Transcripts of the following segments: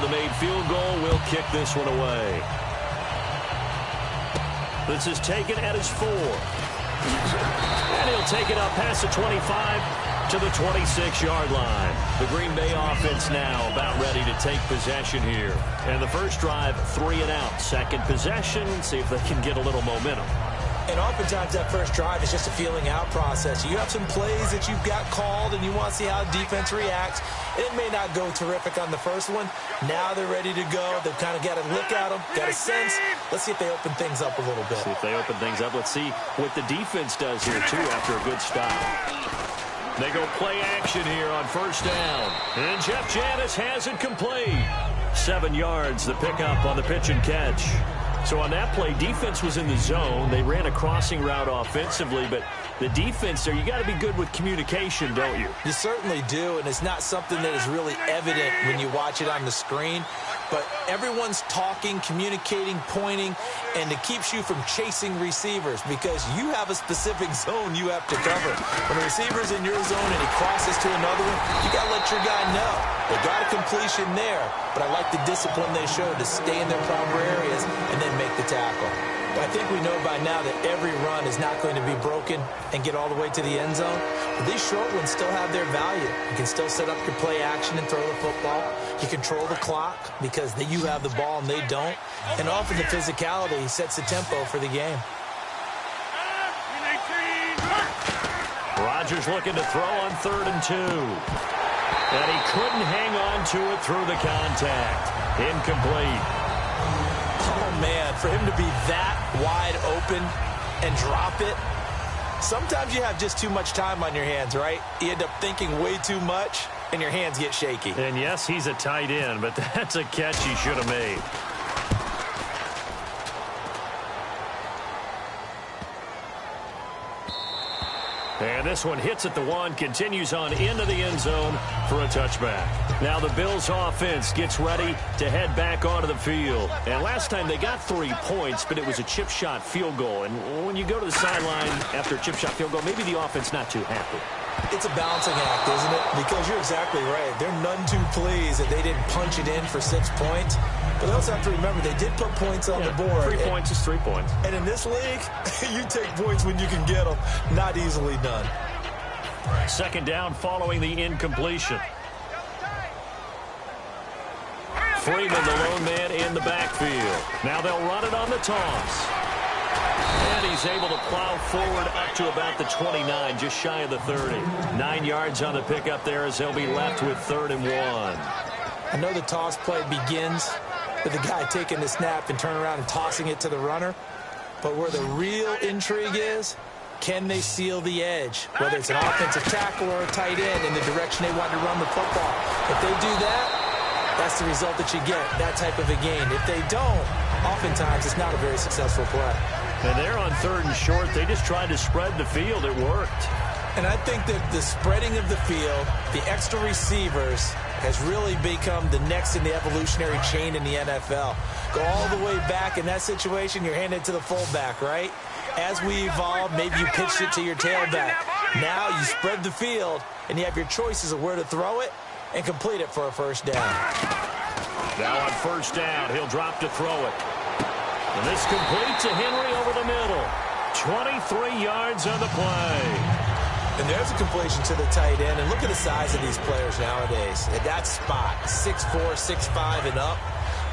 the made field goal will kick this one away. This is taken at his 4. And he'll take it up past the 25 to the 26-yard line. The Green Bay offense now about ready to take possession here. And the first drive, 3 and out. Second possession, see if they can get a little momentum. And oftentimes that first drive is just a feeling out process. You have some plays that you've got called and you want to see how defense reacts. It may not go terrific on the first one. Now they're ready to go. They've kind of got a look at them, got a sense. Let's see if they open things up a little bit. See if they open things up. Let's see what the defense does here, too, after a good stop. They go play action here on first down. And Jeff Janis has it complete. 7 yards, the pickup on the pitch and catch. So on that play, defense was in the zone. They ran a crossing route offensively, but the defense there, you got to be good with communication, don't you? You certainly do, and it's not something that is really evident when you watch it on the screen. But everyone's talking, communicating, pointing, and it keeps you from chasing receivers because you have a specific zone you have to cover. When a receiver's in your zone and he crosses to another one, you got to let your guy know. They got a completion there, but I like the discipline they showed to stay in their proper areas and then make the tackle. But I think we know by now that every run is not going to be broken and get all the way to the end zone. But these short ones still have their value. You can still set up your play action and throw the football. You control the clock because you have the ball and they don't. And often the physicality sets the tempo for the game. Rodgers looking to throw on 3rd and 2. And he couldn't hang on to it through the contact. Incomplete. Oh, man, for him to be that wide open and drop it. Sometimes you have just too much time on your hands, right? You end up thinking way too much, and your hands get shaky. And, yes, he's a tight end, but that's a catch he should have made. And this one hits at the 1, continues on into the end zone for a touchback. Now the Bills offense gets ready to head back onto the field. And last time they got 3 points, but it was a chip shot field goal. And when you go to the sideline after a chip shot field goal, maybe the offense not too happy. It's a balancing act, isn't it? Because you're exactly right. They're none too pleased that they didn't punch it in for 6 points. But they also have to remember they did put points on the board. 3 points is 3 points. And in this league, you take points when you can get them. Not easily done. Second down following the incompletion. Freeman, the lone man in the backfield. Now they'll run it on the toss. And he's able to plow forward up to about the 29, just shy of the 30. 9 yards on the pickup there as they'll be left with 3rd and 1. I know the toss play begins with the guy taking the snap and turning around and tossing it to the runner. But where the real intrigue is, can they seal the edge? Whether it's an offensive tackle or a tight end in the direction they want to run the football. If they do that, that's the result that you get, that type of a gain. If they don't, oftentimes it's not a very successful play. And they're on 3rd and short. They just tried to spread the field. It worked. And I think that the spreading of the field, the extra receivers, has really become the next in the evolutionary chain in the NFL. Go all the way back. In that situation, you're handed to the fullback, right? As we evolve, maybe you pitched it to your tailback. Now you spread the field, and you have your choices of where to throw it and complete it for a first down. Now on first down, he'll drop to throw it. And this complete to Henry over the middle. 23 yards on the play. And there's a completion to the tight end. And look at the size of these players nowadays. At that spot, 6'4", 6'5", and up.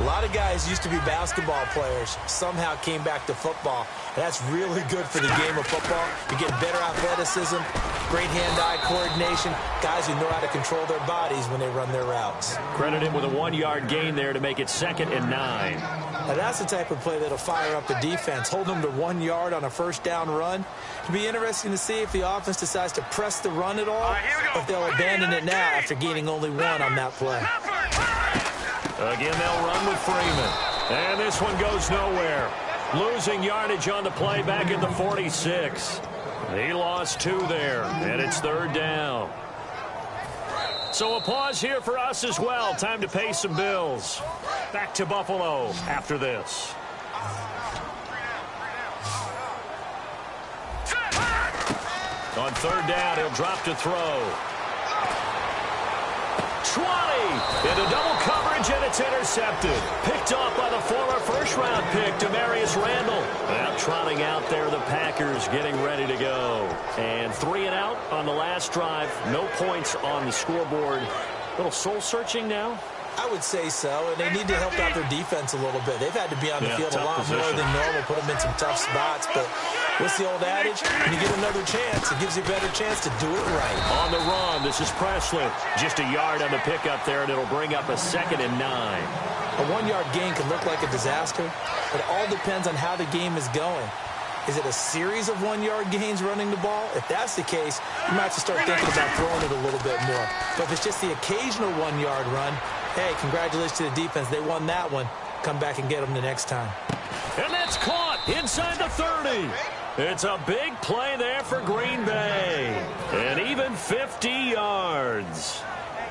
A lot of guys used to be basketball players, somehow came back to football. And that's really good for the game of football. You're getting better athleticism, great hand-eye coordination, guys who know how to control their bodies when they run their routes. Credit him with a 1-yard gain there to make it 2nd and 9. Now that's the type of play that'll fire up the defense. Hold them to 1 yard on a first down run. It'll be interesting to see if the offense decides to press the run at all, or if they'll abandon it now after gaining only 1 on that play. Again, they'll run with Freeman. And this one goes nowhere. Losing yardage on the play back at the 46. He lost 2 there, and it's 3rd down. So a pause here for us as well. Time to pay some bills. Back to Buffalo after this. On 3rd down, he'll drop to throw. 20 into double coverage, and it's intercepted. Picked off by the former first-round pick, Demarius Randall. Now trotting out there, the Packers getting ready to go. And 3 and out on the last drive. No points on the scoreboard. A little soul-searching now. I would say so, and they need to help out their defense a little bit. They've had to be on the field a lot more than normal, put them in some tough spots. But what's the old adage? When you get another chance, it gives you a better chance to do it right. On the run, this is Presley. Just a yard on the pickup there, and it'll bring up a 2nd and 9. A 1-yard gain can look like a disaster, but it all depends on how the game is going. Is it a series of 1-yard gains running the ball? If that's the case, you might have to start thinking about throwing it a little bit more. But if it's just the occasional 1-yard run, hey, congratulations to the defense. They won that one. Come back and get them the next time. And that's caught inside the 30. It's a big play there for Green Bay. And even 50 yards.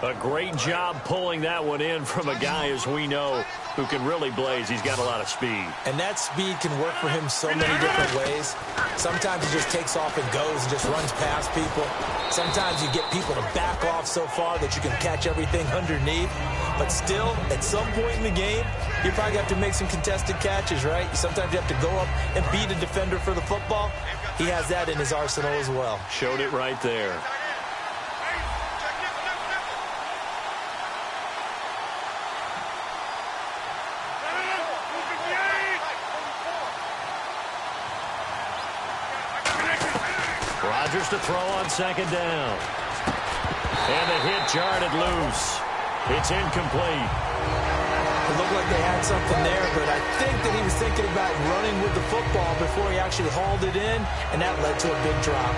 A great job pulling that one in from a guy, as we know, who can really blaze. He's got a lot of speed. And that speed can work for him so many different ways. Sometimes he just takes off and goes and just runs past people. Sometimes you get people to back off so far that you can catch everything underneath. But still, at some point in the game, you probably have to make some contested catches, right? Sometimes you have to go up and beat a defender for the football. He has that in his arsenal as well. Showed it right there. Rodgers to throw on 2nd down. And the hit jarred it loose. It's incomplete. It looked like they had something there, but I think that he was thinking about running with the football before he actually hauled it in, and that led to a big drop.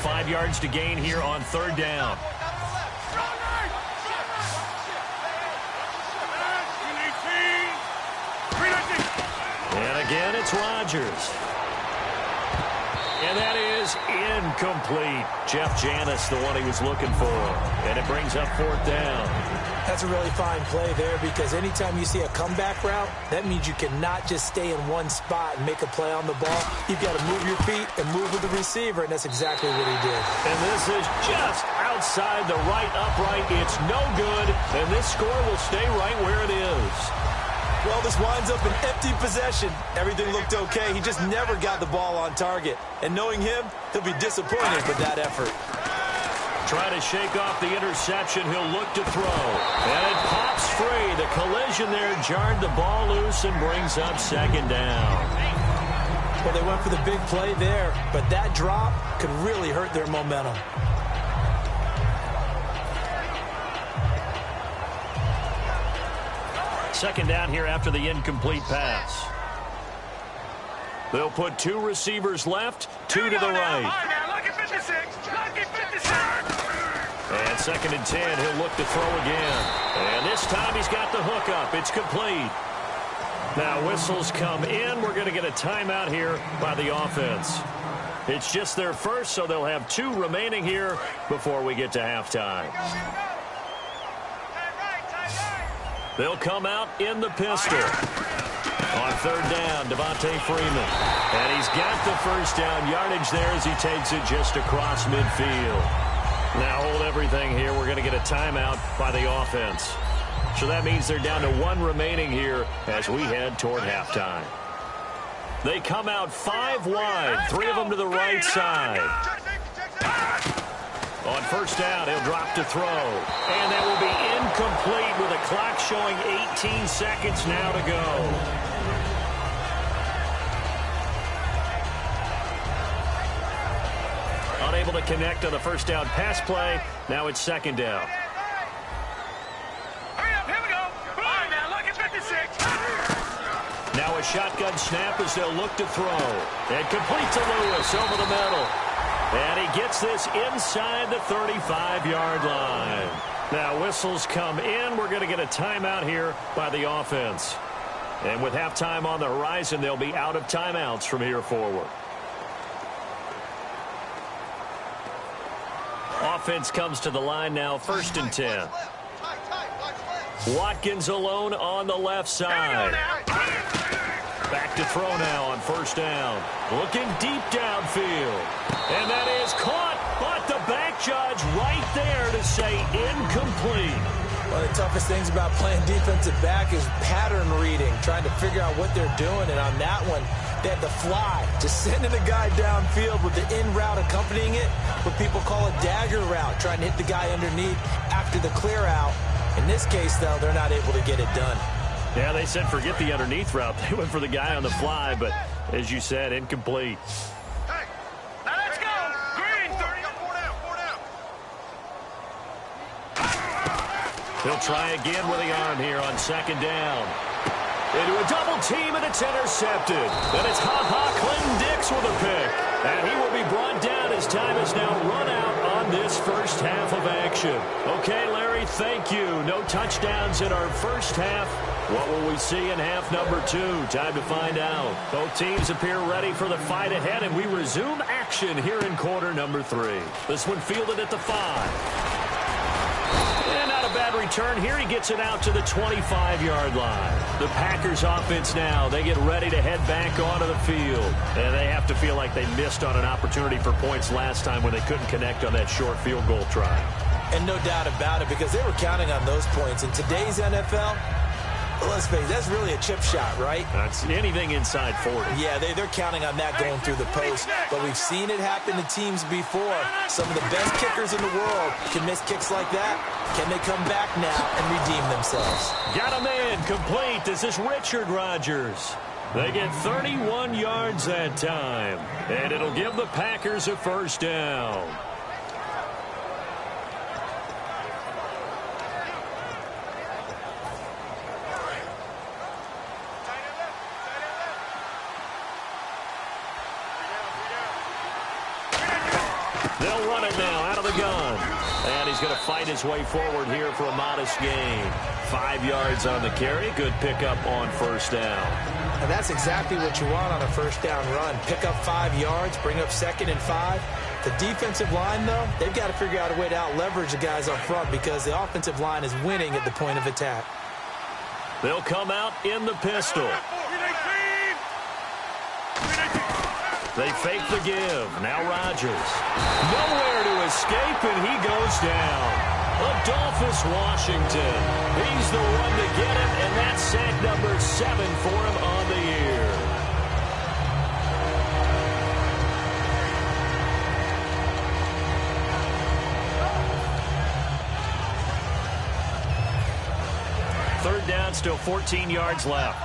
Five yards to gain here on 3rd down. And again, it's Rodgers. And that is incomplete. Jeff Janis, the one he was looking for. And it brings up 4th down. That's a really fine play there, because anytime you see a comeback route, that means you cannot just stay in one spot and make a play on the ball. You've got to move your feet and move with the receiver, and that's exactly what he did. And this is just outside the right upright. It's no good, and this score will stay right where it is. Well, this winds up an empty possession. Everything looked okay. He just never got the ball on target. And knowing him, he'll be disappointed with that effort. Trying to shake off the interception. He'll look to throw. And it pops free. The collision there jarred the ball loose and brings up 2nd down. Well, they went for the big play there, but that drop could really hurt their momentum. Second down here after the incomplete pass. They'll put 2 receivers left, 2 to the right. And 2nd and 10, he'll look to throw again. And this time he's got the hook up. It's complete. Now whistles come in. We're going to get a timeout here by the offense. It's just their first, so they'll have 2 remaining here before we get to halftime. They'll come out in the pistol. On 3rd down, Devontae Freeman. And he's got the first down yardage there as he takes it just across midfield. Now hold everything here. We're going to get a timeout by the offense. So that means they're down to 1 remaining here as we head toward halftime. They come out 5 wide, 3 of them to the right side. On 1st down, he'll drop to throw. And that will be incomplete with a clock showing 18 seconds now to go. Unable to connect on the 1st down pass play. Now it's 2nd down. Hurry up, here we go. All right, now look, it's 56. Now a shotgun snap as they'll look to throw. And complete to Lewis over the middle. And he gets this inside the 35-yard line. Now whistles come in. We're going to get a timeout here by the offense. And with halftime on the horizon, they'll be out of timeouts from here forward. Offense comes to the line now, 1st and 10. Watkins alone on the left side. Back to throw now on first down. Looking deep downfield. And that is caught, but the back judge right there to say incomplete. One of the toughest things about playing defensive back is pattern reading, trying to figure out what they're doing. And on that one, they had the fly, just sending the guy downfield with the in route accompanying it, what people call a dagger route, trying to hit the guy underneath after the clear out. In this case, though, they're not able to get it done. Yeah, they said forget the underneath route. They went for the guy on the fly, but as you said, incomplete. Hey, now let's go. Green, 30. Four down. He'll try again with the arm here on second down. Into a double team, and it's intercepted. And it's Clinton-Dix with a pick. And he will be brought down as time is now run out on this first half of action. Okay, Larry, thank you. No touchdowns in our first half. What will we see in half number 2? Time to find out. Both teams appear ready for the fight ahead, and we resume action here in quarter number 3. This one fielded at the 5. And not a bad return here. He gets it out to the 25-yard line. The Packers offense now, they get ready to head back onto the field. And they have to feel like they missed on an opportunity for points last time when they couldn't connect on that short field goal try. And no doubt about it, because they were counting on those points. In today's NFL, let's face it, that's really a chip shot, right? That's anything inside 40. Yeah, they're counting on that going through the post. But we've seen it happen to teams before. Some of the best kickers in the world can miss kicks like that. Can they come back now and redeem themselves? Got a man complete. This is Richard Rodgers. They get 31 yards that time. And it'll give the Packers a first down. They'll run it now out of the gun. And he's going to fight his way forward here for a modest gain. 5 yards on the carry. Good pickup on first down. And that's exactly what you want on a first down run. Pick up 5 yards, bring up 2nd and 5. The defensive line, though, they've got to figure out a way to out-leverage the guys up front because the offensive line is winning at the point of attack. They'll come out in the pistol. They fake the give. Now Rodgers. Nowhere to escape, and he goes down. Adolphus Washington. He's the one to get him, and that's sack number 7 for him on the year. Third down, still 14 yards left.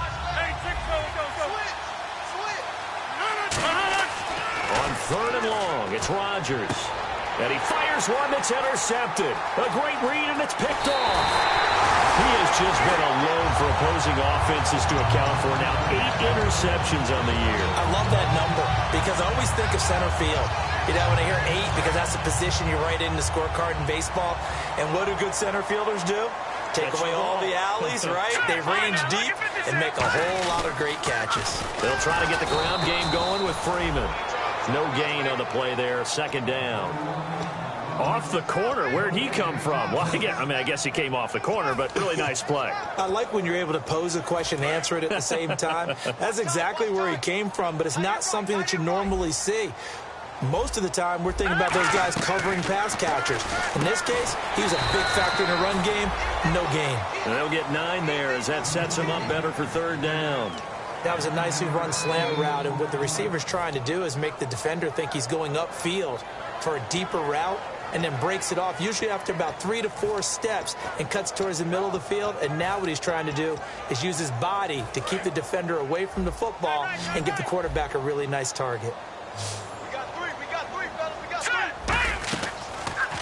On 3rd and long, it's Rodgers. And he fires one that's intercepted. A great read, and it's picked off. He has just been a load for opposing offenses to account for now 8 interceptions on the year. I love that number because I always think of center field. You know, when I hear 8, because that's the position you write in the scorecard in baseball. And what do good center fielders do? Take away all the alleys, right? They range deep and make a whole lot of great catches. They'll try to get the ground game going with Freeman. No gain on the play there. 2nd down. Off the corner. Where'd he come from? Well, I guess he came off the corner, but really nice play. I like when you're able to pose a question and answer it at the same time. That's exactly where he came from, but it's not something that you normally see. Most of the time, we're thinking about those guys covering pass catchers. In this case, he was a big factor in the run game. No gain. And they'll get 9 there as that sets him up better for 3rd down. That was a nicely run slant route, and what the receiver's trying to do is make the defender think he's going upfield for a deeper route and then breaks it off, usually after about 3 to 4 steps, and cuts towards the middle of the field. And now what he's trying to do is use his body to keep the defender away from the football and give the quarterback a really nice target.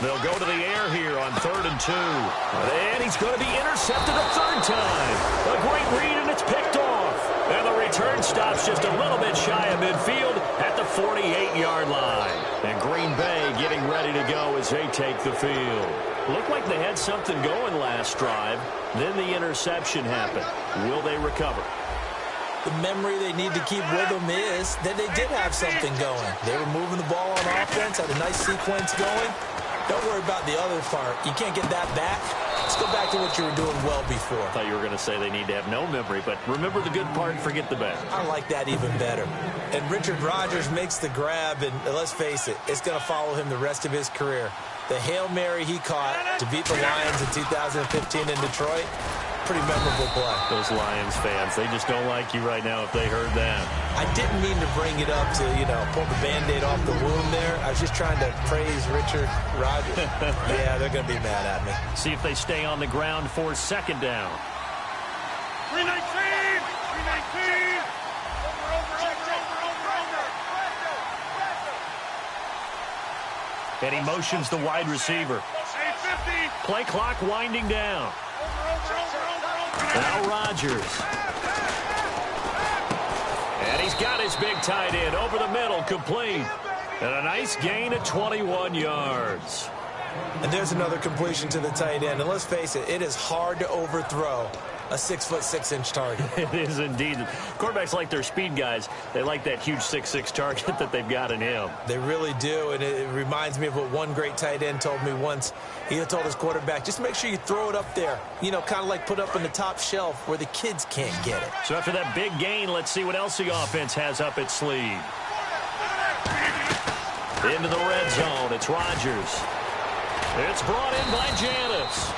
They'll go to the air here on 3rd and 2. And he's going to be intercepted a 3rd time. A great read, and it's picked off. And the return stops just a little bit shy of midfield at the 48-yard line. And Green Bay getting ready to go as they take the field. Looked like they had something going last drive. Then the interception happened. Will they recover? The memory they need to keep with them is that they did have something going. They were moving the ball on offense, had a nice sequence going. Don't worry about the other part. You can't get that back. Let's go back to what you were doing well before. I thought you were going to say they need to have no memory, but remember the good part, forget the bad. I like that even better. And Richard Rodgers makes the grab, and let's face it, it's going to follow him the rest of his career. The Hail Mary he caught to beat the Lions in 2015 in Detroit, pretty memorable play. Those Lions fans, they just don't like you right now if they heard that. I didn't mean to bring it up to, pull the Band-Aid off the wound there. I was just trying to praise Richard Rodgers. Yeah, they're going to be mad at me. See if they stay on the ground for second down. 319! 319! And he motions the wide receiver. Play clock winding down. Now Rodgers. And he's got his big tight end over the middle, complete. And a nice gain of 21 yards. And there's another completion to the tight end. And let's face it, it is hard to overthrow a 6'6" target. It is indeed. Quarterbacks like their speed guys. They like that huge 6'6" target that they've got in him. They really do, and it reminds me of what one great tight end told me once. He had told his quarterback, just make sure you throw it up there, kind of like put up on the top shelf where the kids can't get it. So after that big gain, let's see what else the offense has up its sleeve. Into the red zone, it's Rodgers. It's brought in by Janis.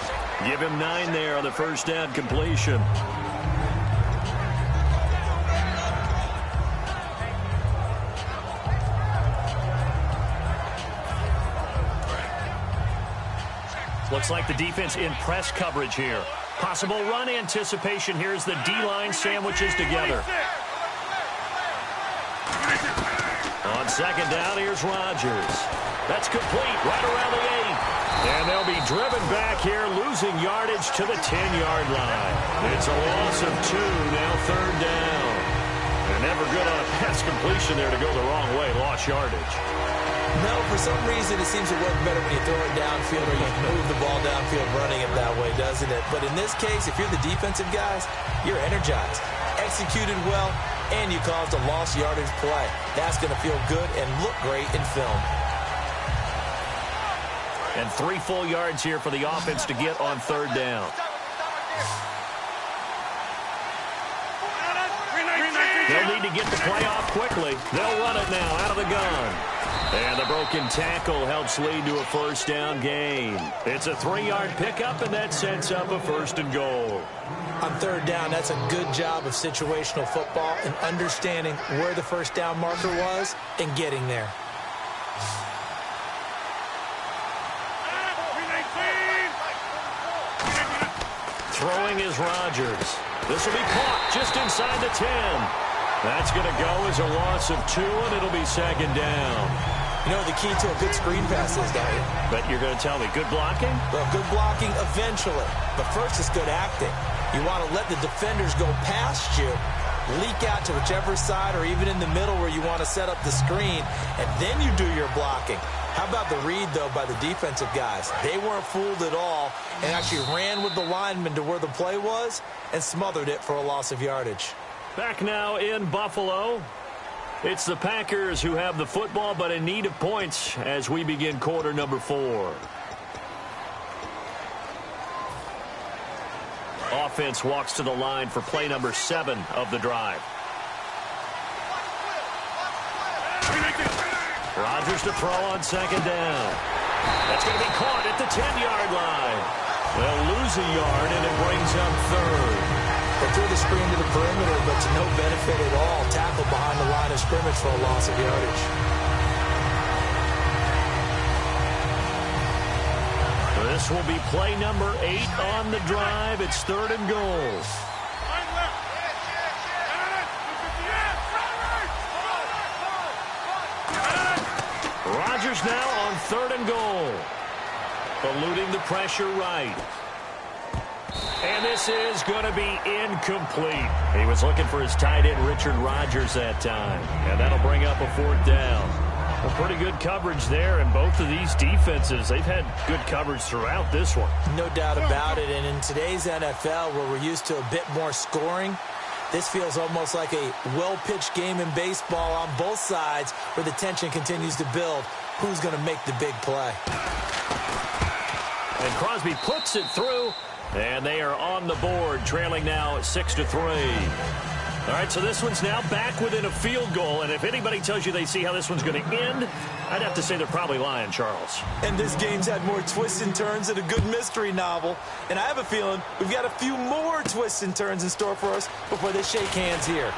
Give him 9 there on the first down completion. Looks like the defense in press coverage here. Possible run anticipation here as the D-line sandwiches together. On second down, here's Rodgers. That's complete right around the 8. And they'll be driven back here, losing yardage to the 10-yard line. It's a loss of 2, now third down. And never good on a pass completion there to go the wrong way, lost yardage. No, for some reason it seems to work better when you throw it downfield or you move the ball downfield running it that way, doesn't it? But in this case, if you're the defensive guys, you're energized, executed well, and you caused a lost yardage play. That's going to feel good and look great in film. And 3 full yards here for the offense to get on third down. They'll need to get the play off quickly. They'll run it now out of the gun. And the broken tackle helps lead to a first down gain. It's a 3-yard pickup, and that sets up a first and goal. On third down, that's a good job of situational football and understanding where the first down marker was and getting there. Throwing is Rodgers. This will be caught just inside the 10. That's going to go as a loss of 2, and it'll be second down. You know the key to a good screen pass is, don't you? But you're going to tell me, good blocking? Well, good blocking eventually. But first, it's good acting. You want to let the defenders go past you, leak out to whichever side or even in the middle where you want to set up the screen, and then you do your blocking. How about the read, though, by the defensive guys? They weren't fooled at all and actually ran with the lineman to where the play was and smothered it for a loss of yardage. Back now in Buffalo. It's the Packers who have the football, but in need of points as we begin quarter number 4. Offense walks to the line for play number 7 of the drive. Rodgers to throw on second down. That's going to be caught at the 10-yard line. They'll lose a yard, and it brings up third. They threw the screen to the perimeter, but to no benefit at all. Tackle behind the line of scrimmage for a loss of yardage. This will be play number 8 on the drive. It's third and goal. Rodgers now on third and goal. Eluding the pressure right. And this is going to be incomplete. He was looking for his tight end, Richard Rodgers, that time. And that'll bring up a fourth down. Well, pretty good coverage there, and both of these defenses, they've had good coverage throughout this one. No doubt about it, and in today's NFL, where we're used to a bit more scoring, this feels almost like a well-pitched game in baseball on both sides where the tension continues to build. Who's going to make the big play? And Crosby puts it through, and they are on the board, trailing now 6-3. All right, so this one's now back within a field goal, and if anybody tells you they see how this one's going to end, I'd have to say they're probably lying, Charles. And this game's had more twists and turns than a good mystery novel, and I have a feeling we've got a few more twists and turns in store for us before they shake hands here.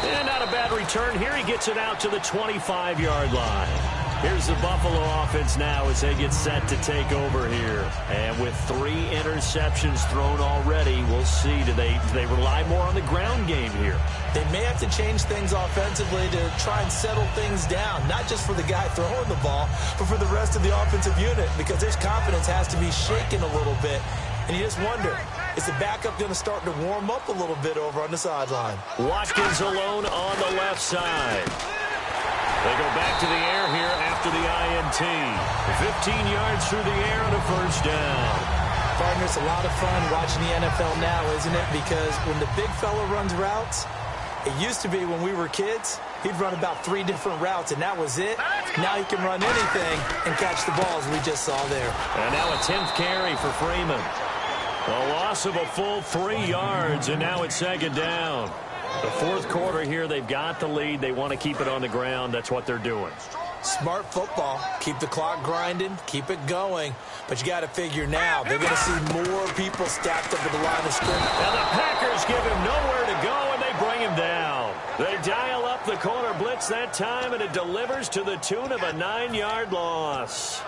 And not a bad return here. He gets it out to the 25-yard line. Here's the Buffalo offense now as they get set to take over here. And with 3 interceptions thrown already, we'll see. Do they rely more on the ground game here? They may have to change things offensively to try and settle things down, not just for the guy throwing the ball, but for the rest of the offensive unit, because their confidence has to be shaken a little bit. And you just wonder, is the backup going to start to warm up a little bit over on the sideline? Watkins alone on the left side. They go back to the air here after the INT. 15 yards through the air and a first down. Partner, it's a lot of fun watching the NFL now, isn't it? Because when the big fella runs routes, it used to be when we were kids, he'd run about 3 different routes, and that was it. Now he can run anything and catch the balls we just saw there. And now a 10th carry for Freeman. A loss of a full 3 yards, and now it's second down. The fourth quarter here, they've got the lead. They want to keep it on the ground. That's what they're doing. Smart football. Keep the clock grinding. Keep it going. But you got to figure now, they're going to see more people stacked up at the line of scrimmage. And the Packers give him nowhere to go, and they bring him down. They dial up the corner blitz that time, and it delivers to the tune of a 9-yard loss.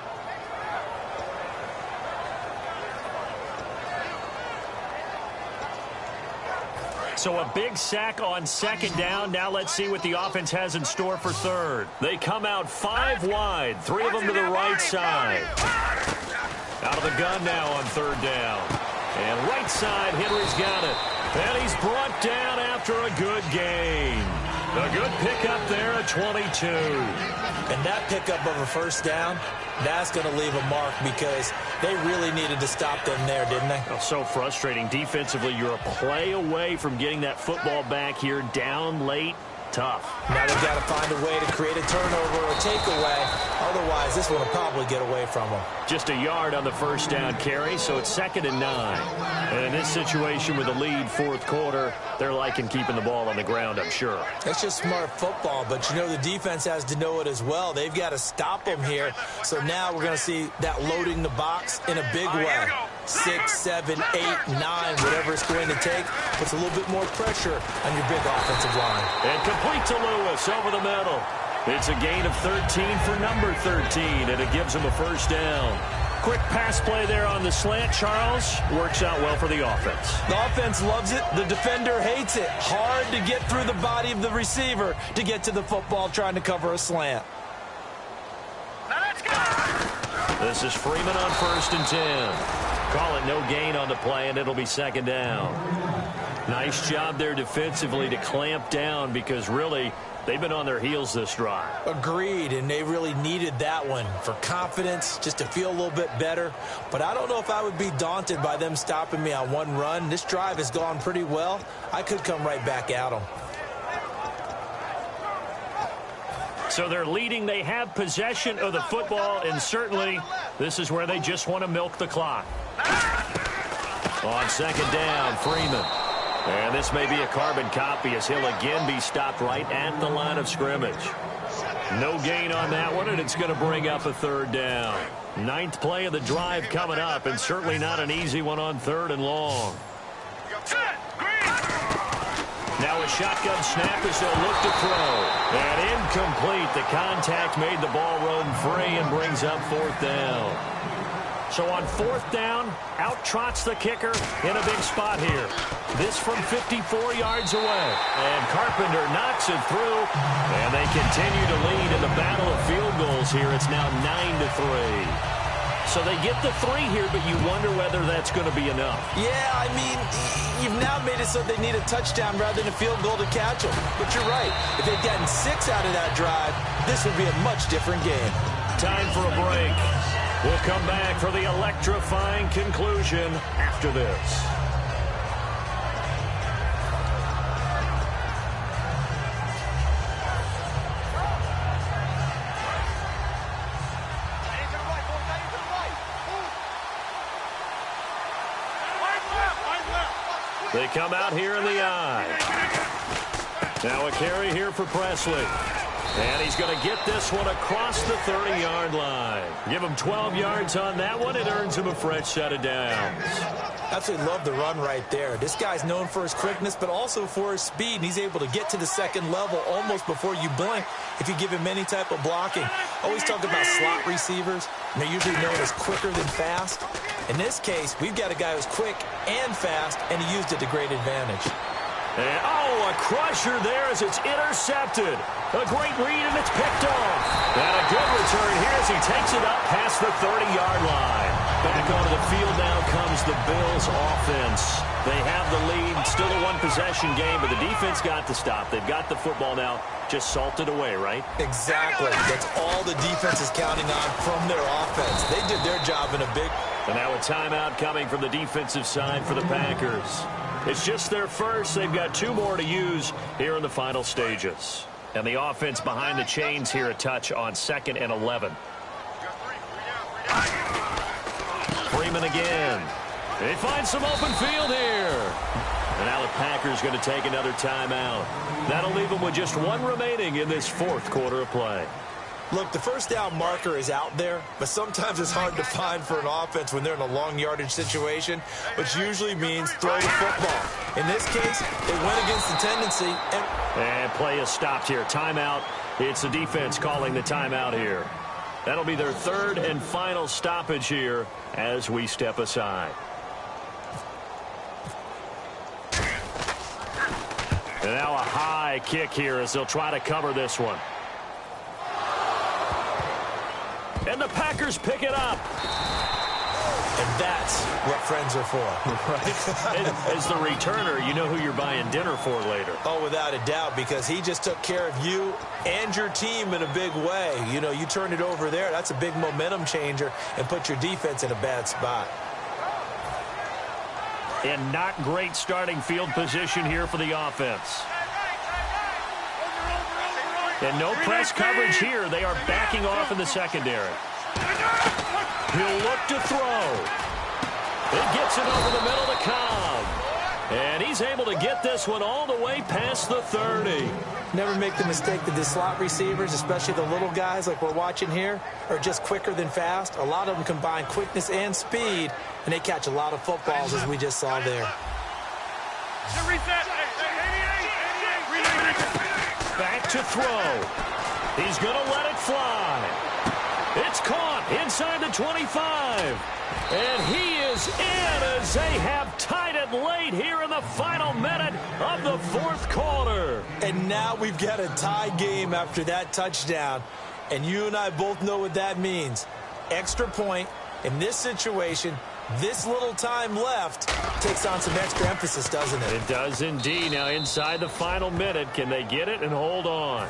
So a big sack on second down. Now let's see what the offense has in store for third. They come out 5 wide, 3 of them to the right side. Out of the gun now on third down. And right side, Henry's got it. And he's brought down after a good gain. A good pickup there at 22. And that pickup of a first down, that's going to leave a mark because they really needed to stop them there, didn't they? Oh, so frustrating. Defensively, you're a play away from getting that football back here down late. Tough. Now they've got to find a way to create a turnover or a takeaway. Otherwise, this one will probably get away from them. Just a yard on the first down carry, so it's 2nd and 9. And in this situation with the lead, fourth quarter, they're liking keeping the ball on the ground, I'm sure. It's just smart football, but you know the defense has to know it as well. They've got to stop them here. So now we're going to see that loading the box in a big way. 6, 7, 8, 9, whatever it's going to take, puts a little bit more pressure on your big offensive line. And complete to Lewis over the middle. It's a gain of 13 for number 13, and it gives him a first down. Quick pass play there on the slant, Charles. Works out well for the offense. The offense loves it. The defender hates it. Hard to get through the body of the receiver to get to the football trying to cover a slant. Now let's go. This is Freeman on 1st and 10. Call it no gain on the play, and it'll be second down. Nice job there defensively to clamp down because really they've been on their heels this drive. Agreed, and they really needed that one for confidence, just to feel a little bit better. But I don't know if I would be daunted by them stopping me on one run. This drive has gone pretty well. I could come right back at them. So they're leading. They have possession of the football, and certainly this is where they just want to milk the clock. On second down, Freeman. And this may be a carbon copy as he'll again be stopped right at the line of scrimmage. No gain on that one, and it's going to bring up a third down. 9th play of the drive coming up, and certainly not an easy one on 3rd and long. Now a shotgun snap as they'll look to throw. And incomplete. The contact made the ball run free and brings up 4th down. So on 4th down, out trots the kicker in a big spot here. This from 54 yards away. And Carpenter knocks it through. And they continue to lead in the battle of field goals here. It's now 9-3. So they get the 3 here, but you wonder whether that's going to be enough. Yeah, I mean, you've now made it so they need a touchdown rather than a field goal to catch them. But you're right. If they'd gotten 6 out of that drive, this would be a much different game. Time for a break. We'll come back for the electrifying conclusion after this. They come out here in the eye. Now a carry here for Presley. And he's going to get this one across the 30-yard line. Give him 12 yards on that one. It earns him a fresh set of downs. Absolutely love the run right there. This guy's known for his quickness, but also for his speed. And he's able to get to the second level almost before you blink if you give him any type of blocking. Always talk about slot receivers, and they're usually known as quicker than fast. In this case, we've got a guy who's quick and fast, and he used it to great advantage. And, oh, a crusher there as it's intercepted. A great read, and it's picked off. And a good return here as he takes it up past the 30-yard line. Back onto the field now comes the Bills offense. They have the lead. Still a one-possession game, but the defense got the stop. They've got the football now. Just salted away, right? Exactly. That's all the defense is counting on from their offense. They did their job in a big... And now a timeout coming from the defensive side for the Packers. It's just their first. They've got 2 more to use here in the final stages. And the offense behind the chains here a touch on 2nd and 11. Freeman again. They find some open field here. And now the Packers going to take another timeout. That'll leave them with just 1 remaining in this 4th quarter of play. Look, the first down marker is out there, but sometimes it's hard to find for an offense when they're in a long yardage situation, which usually means throw the football. In this case, they went against the tendency. And play is stopped here. Timeout. It's the defense calling the timeout here. That'll be their 3rd and final stoppage here as we step aside. And now a high kick here as they'll try to cover this one. And the Packers pick it up. And that's what friends are for. Right? As the returner, you know who you're buying dinner for later. Oh, without a doubt, because he just took care of you and your team in a big way. You know, you turn it over there. That's a big momentum changer and put your defense in a bad spot. And not great starting field position here for the offense. And no press coverage here. They are backing off in the secondary. He'll look to throw. It gets it over the middle to Cobb. And he's able to get this one all the way past the 30. Never make the mistake that the slot receivers, especially the little guys like we're watching here, are just quicker than fast. A lot of them combine quickness and speed, and they catch a lot of footballs, as we just saw there. Back to throw. He's going to let it fly. It's caught inside the 25. And he is in as they have tied it late here in the final minute of the 4th quarter. And now we've got a tie game after that touchdown. And you and I both know what that means. Extra point in this situation, this little time left, takes on some extra emphasis, doesn't it? It does indeed. Now inside the final minute, can they get it and hold on?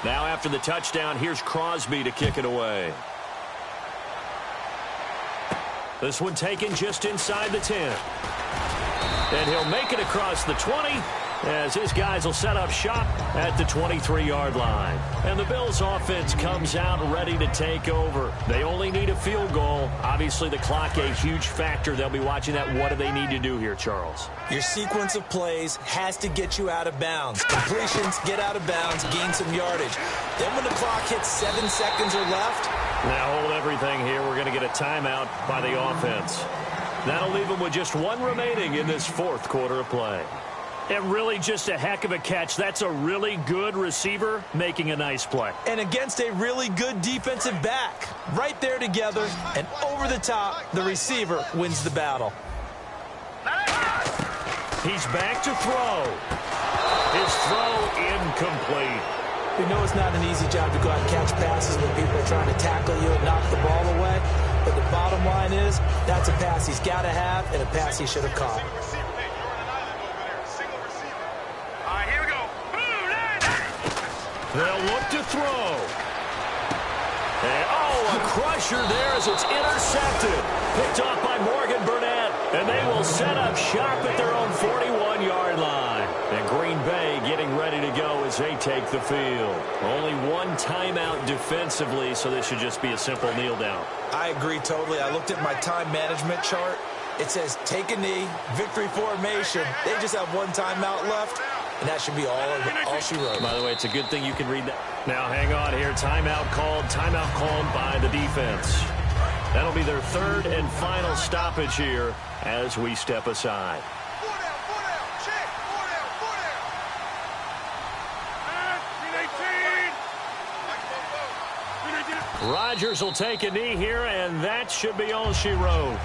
Now after the touchdown, here's Crosby to kick it away. This one taken just inside the 10. And he'll make it across the 20 as his guys will set up shop at the 23-yard line. And the Bills offense comes out ready to take over. They only need a field goal. Obviously, the clock a huge factor. They'll be watching that. What do they need to do here, Charles? Your sequence of plays has to get you out of bounds. Completions, get out of bounds, gain some yardage. Then when the clock hits 7 seconds or left. Now hold everything here. We're going to get a timeout by the offense. That'll leave them with just 1 remaining in this 4th quarter of play. And really just a heck of a catch. That's a really good receiver making a nice play. And against a really good defensive back. Right there together and over the top, the receiver wins the battle. He's back to throw. His throw incomplete. We know it's not an easy job to go out and catch passes when people are trying to tackle you and knock the ball away. But the bottom line is, that's a pass he's got to have and a pass he should have caught. They'll look to throw. And, oh, a crusher there as it's intercepted. Picked off by Morgan Burnett. And they will set up shop at their own 41-yard line. And Green Bay getting ready to go as they take the field. Only one timeout defensively, so this should just be a simple kneel down. I agree totally. I looked at my time management chart. It says take a knee, victory formation. They just have one timeout left, and that should be all she wrote. By the way, it's a good thing you can read that. Now, hang on here. Timeout called by the defense. That'll be their third and final stoppage here as we step aside. Rodgers will take a knee here, and that should be all she wrote.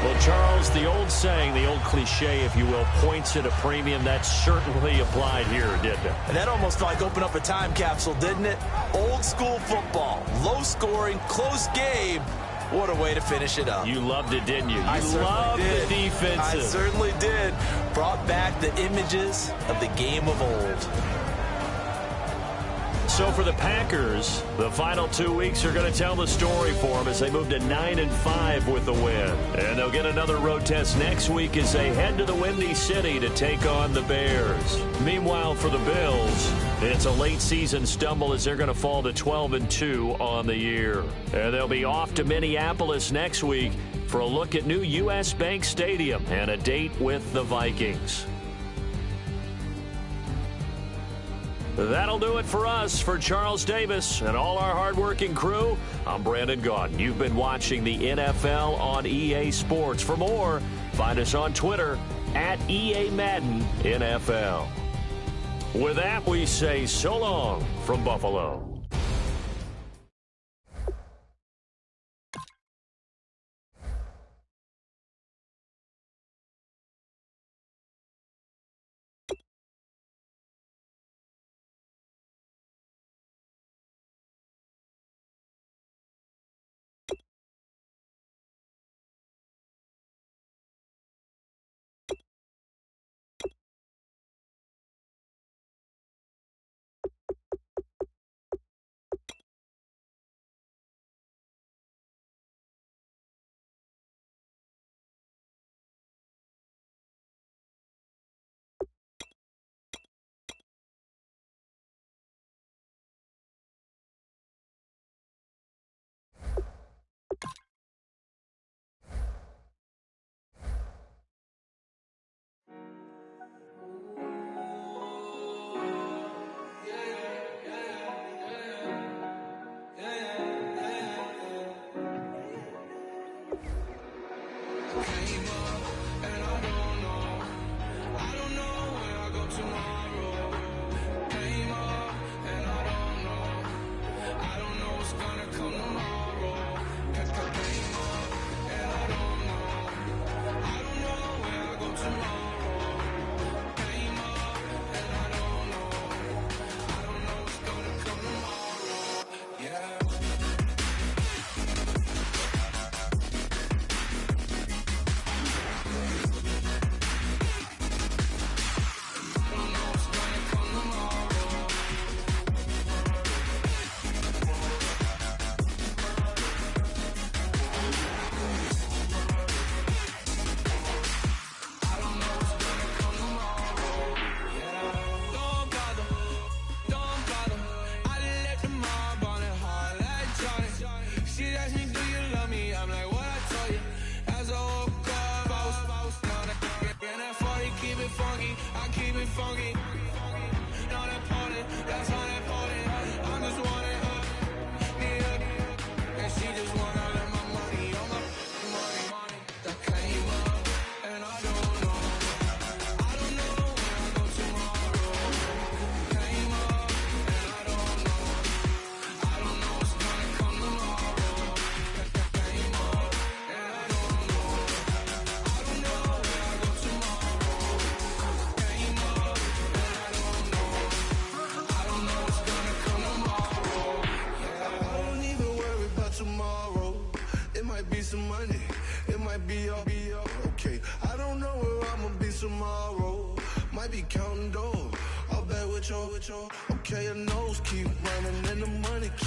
Well, Charles, the old saying, the old cliche, if you will, points at a premium. That certainly applied here, didn't it? And that almost like opened up a time capsule, didn't it? Old school football, low scoring, close game. What a way to finish it up. You loved it, didn't you? I loved the defensive. I certainly did. Brought back the images of the game of old. So for the Packers, the final 2 weeks are going to tell the story for them as they move to 9-5 with the win. And they'll get another road test next week as they head to the Windy City to take on the Bears. Meanwhile, for the Bills, it's a late season stumble as they're going to fall to 12-2 on the year. And they'll be off to Minneapolis next week for a look at new U.S. Bank Stadium and a date with the Vikings. That'll do it for us. For Charles Davis and all our hardworking crew, I'm Brandon Gaudin. You've been watching the NFL on EA Sports. For more, find us on Twitter at EA Madden NFL. With that, we say so long from Buffalo. Okay, your nose keep running and the money keep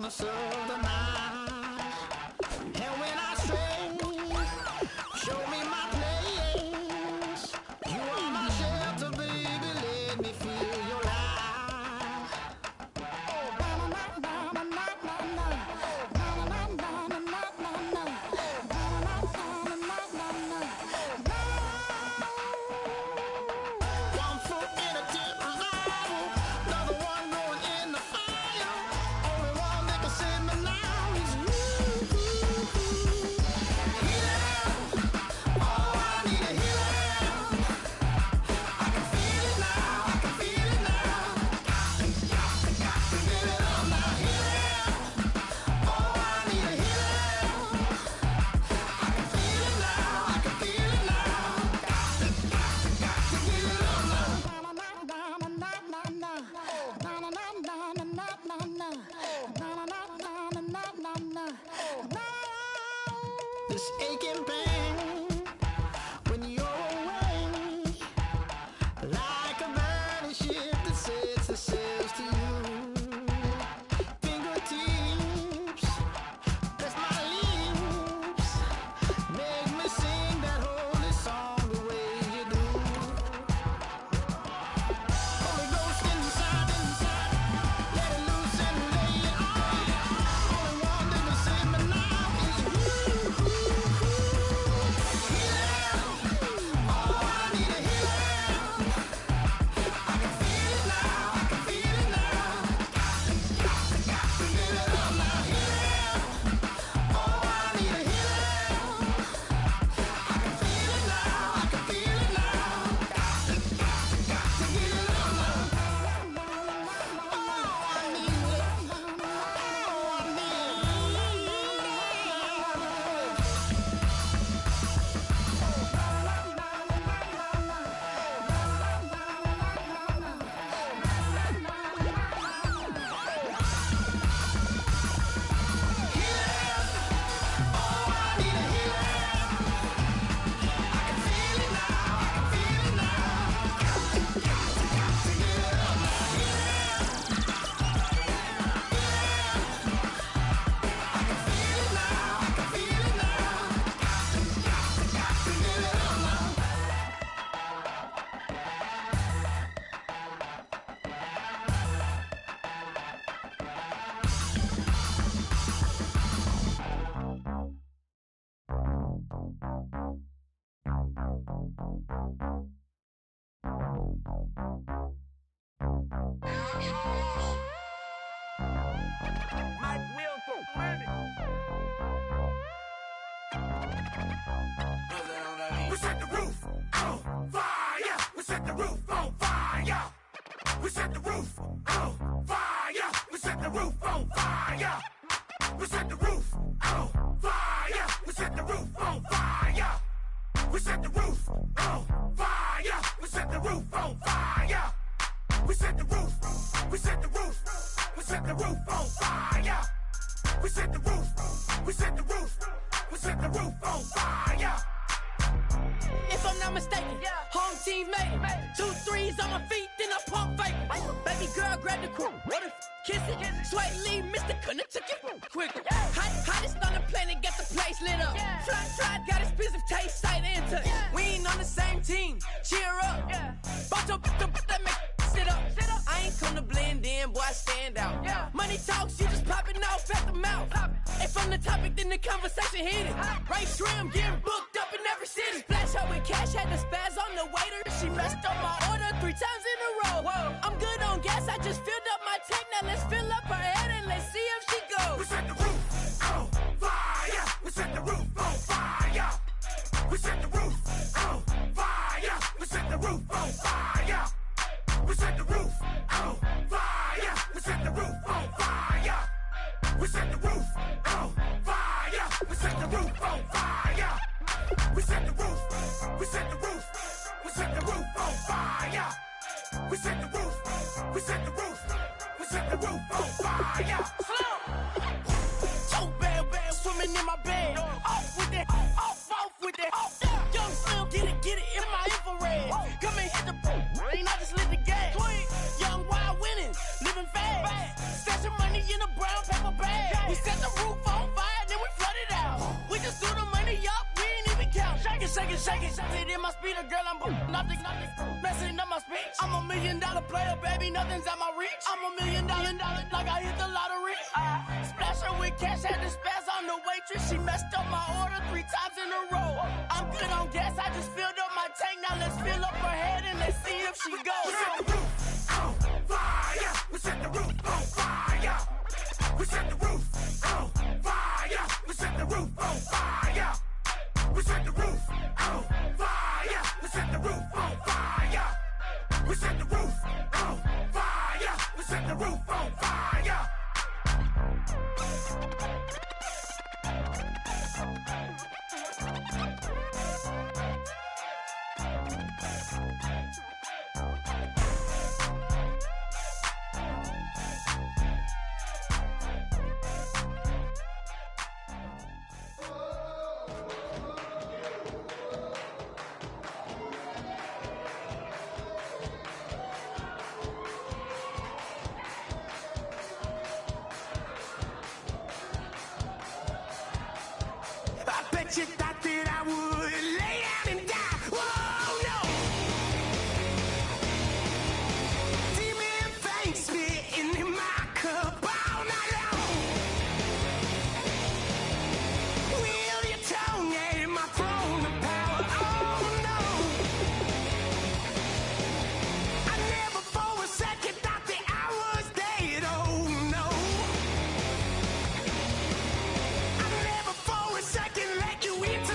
promise of the night. And when I stray, show me my place. You are my shelter, baby, let me feel your light. One foot in a deep revival, another one going in the fire. Only one that can save me now is you. Healing, oh, I need a healing. I can feel it now, I can feel it now. Got to get it up now. Healing, oh, I need a healing. I can feel it now, I can feel it now. Got to get it up now. This aching pain when you're away, like a burning ship that sets the sails to you. Fingertips, press my lips, make me sing that holy song the way you do. Holy Ghost inside, let it loose and lay it on. Only one that can save me now is you. Healing, oh, I need a healing. I can feel it now, I can feel it now. Got to get it up now. Healing, oh, I need a healing. I can feel it now, I can feel it now. Got to get it up now. Oh, I need it. Oh, I need We set the roof on fire. We set the roof on fire. We set the roof on fire. We set the roof on fire. We set the roof on fire. We set the roof on fire. We set the roof on fire. We set the roof on fire. We set the roof. We set the roof. We set the roof on fire. We set the roof. We set the roof. We set the roof on fire. If I'm not mistaken, home team made it. 2 threes on my feet, then I pump fake. Baby girl, grab the quick. What if kiss it? Sweat leave, Mr. Couldn't took it quick. Hottest on the planet, got the place lit up. Fly, got expensive taste, sight and touch. We ain't on the same team, cheer up. Boto, that make sit up. I ain't come to blend in, boy, I stand out. Money talks, you just popping off at the mouth. If I'm the topic, then the conversation heated. Race shrimp, getting booked up in every city. Splash out with cash, had the spaz on the waiter. She messed up my order 3 times in a row. I'm good on gas, I just filled up my tank. Now let's fill up her head and let's see if she goes. We set the roof on fire. We set the roof on fire. We set the roof on fire. We set the roof on fire. We set the roof on fire. We set the roof on fire. We set the roof on fire. We set the roof on fire. We set the roof. We set the roof. We set the roof on fire. We set the roof. We set the roof. We set the roof on fire. So bad, swimming in my bed. Off with that, off with that. Young Slim, get it in my infrared. Come and hit the rain, I just lit the gas. Young wild winning, living fast. Stashing money in a brown paper bag. Shake it, in my speeder, girl, I'm nothing, messing up my speech. I'm $1 million player, baby, nothing's at my reach. I'm $1 million, like I hit the lottery. Splash her with cash, had to spaz on the waitress. She messed up my order 3 times in a row. I'm good on gas, I just filled up my tank. Now let's fill up her head and let's see if she goes. We set the roof on fire. We set the roof on fire. We set the roof on fire. We set the roof on fire. We set the roof on fire. We set the roof on fire. We set the roof on fire. We set the roof on fire. I bet you thought that I would lay down and die. Whoa, no. Demon fangs spitting in my cup all night long. Wheel your tongue at my throne of power. Oh, no. I never for a second thought that I was dead. Oh, no. I never for a second let you into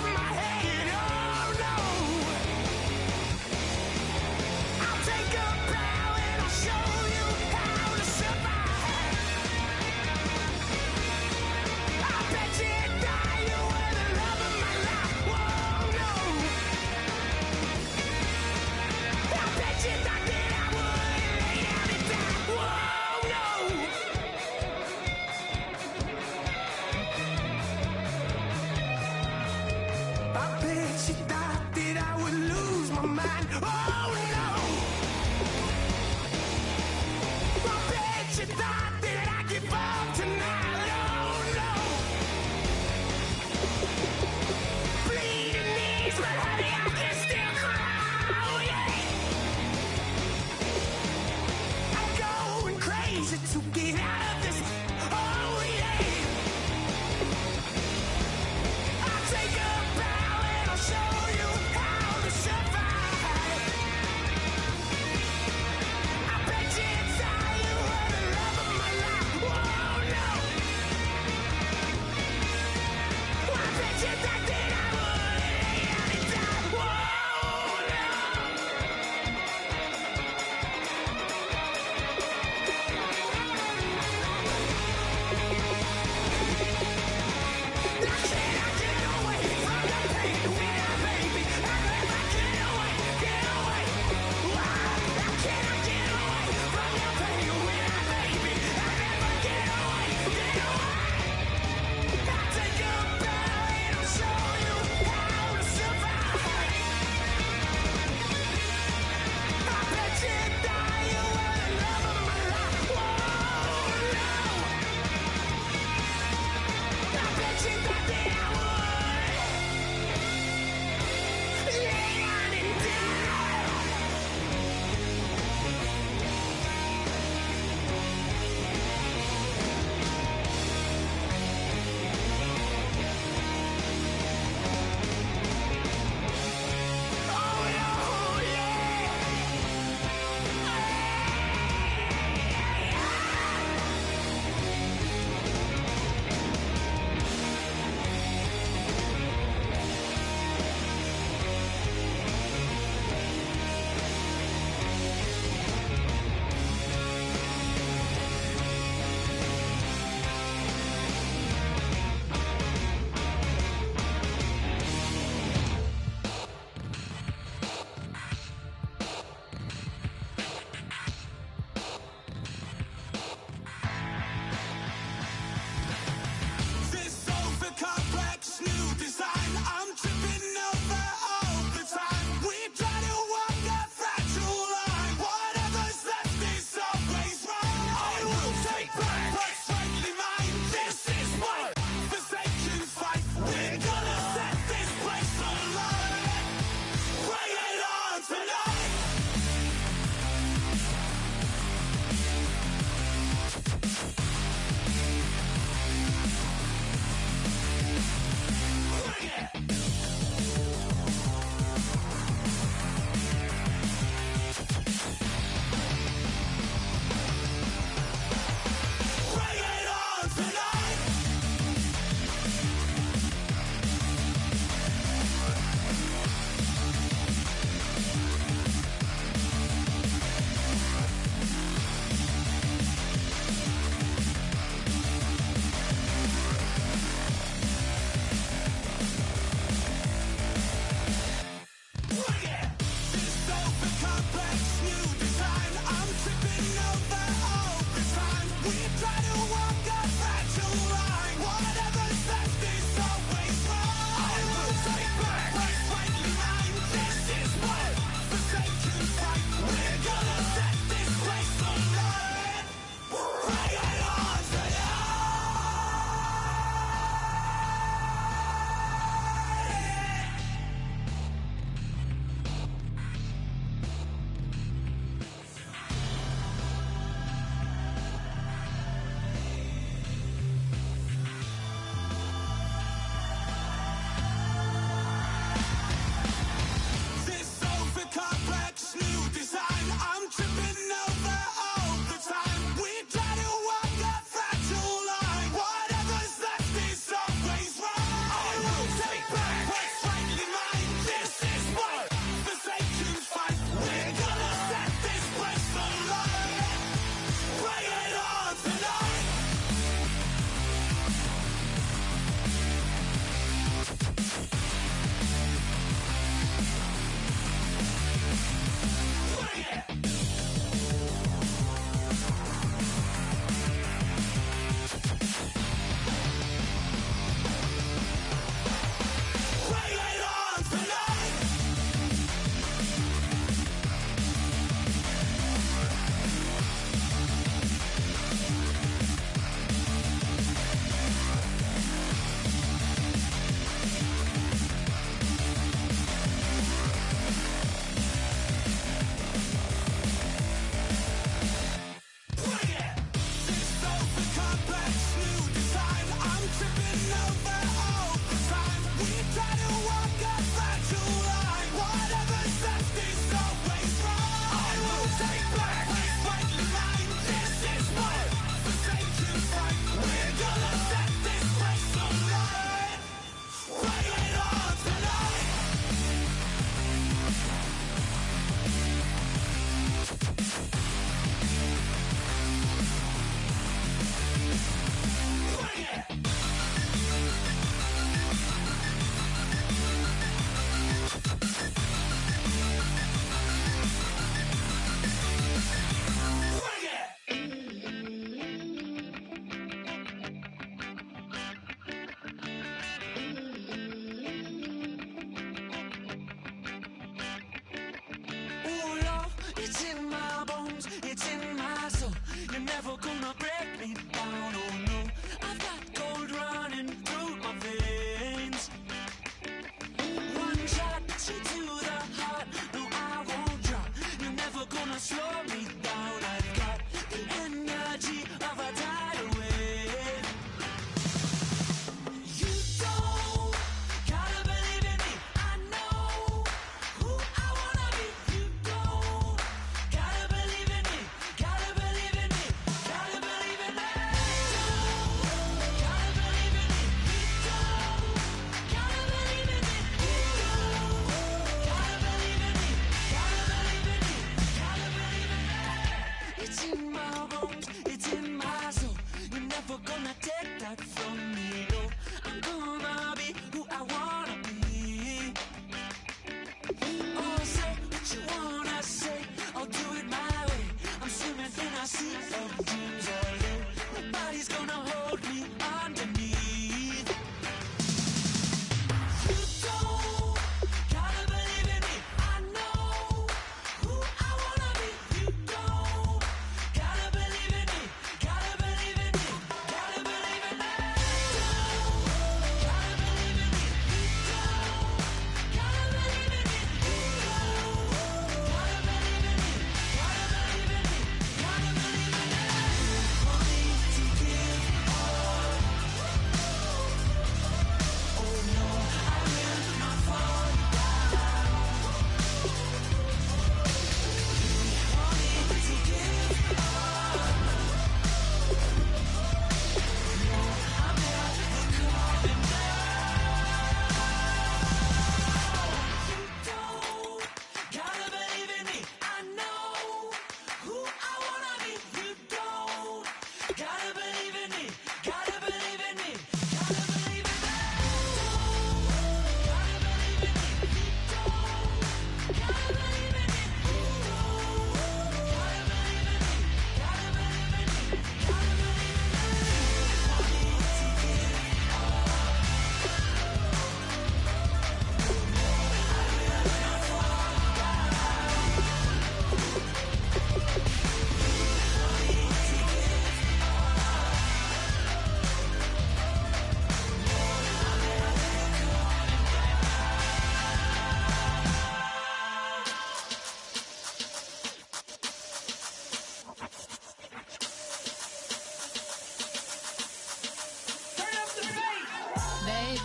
babe,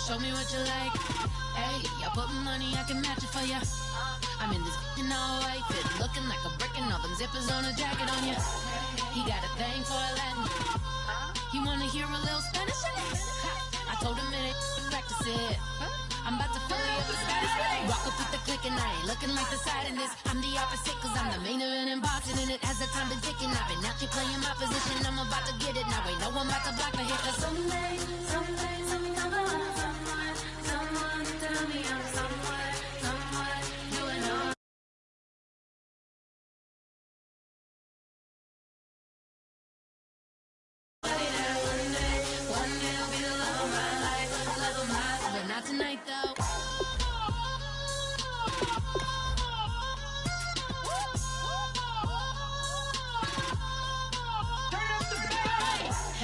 show me what you like. Hey, I put money, I can match it for ya. I'm in this all white fit, looking like a brick and all them zippers on a jacket on ya. He got a thing for a Latin. He wanna hear a little Spanish? I told him it ain't practice it. I'm about to fully up the Spanish. Rock up with the click and I ain't looking like the side in this. I'm the opposite cause I'm the main event in boxing. And it as the time been ticking, I've been out here playing my position. I'm about to get it now, ain't no one about to block the hit. Cause someday, I'm coming. Someone tell me I'm somewhere, doing all. One day I'll be the love of my life, but not tonight though.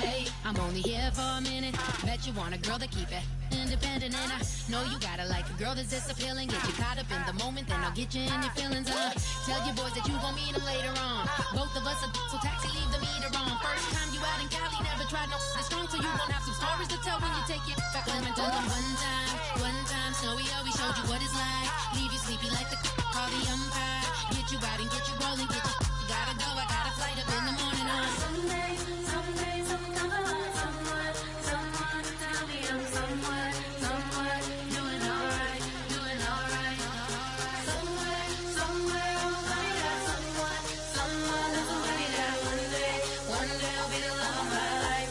Hey, I'm only here for a minute. Bet you want a girl that keep it independent, and I know you gotta like a girl that's this appealing. Get you caught up in the moment, then I'll get you in your feelings. Tell your boys that you gon' meet them later on. Both of us are so taxi, leave the meter on. First time you out in Cali, never tried no this strong, so you gon' have some stories to tell when you take it back home and tell them one time, Snowy always showed you what it's like. Leave you sleepy like the call the umpire. Get you out and get you rolling, get you gotta go. I got a flight up in the morning on someday, I'm coming. Someone tell me I'm somewhere, doing alright. Somewhere, I'll find out someone that one day I'll be the love of my life,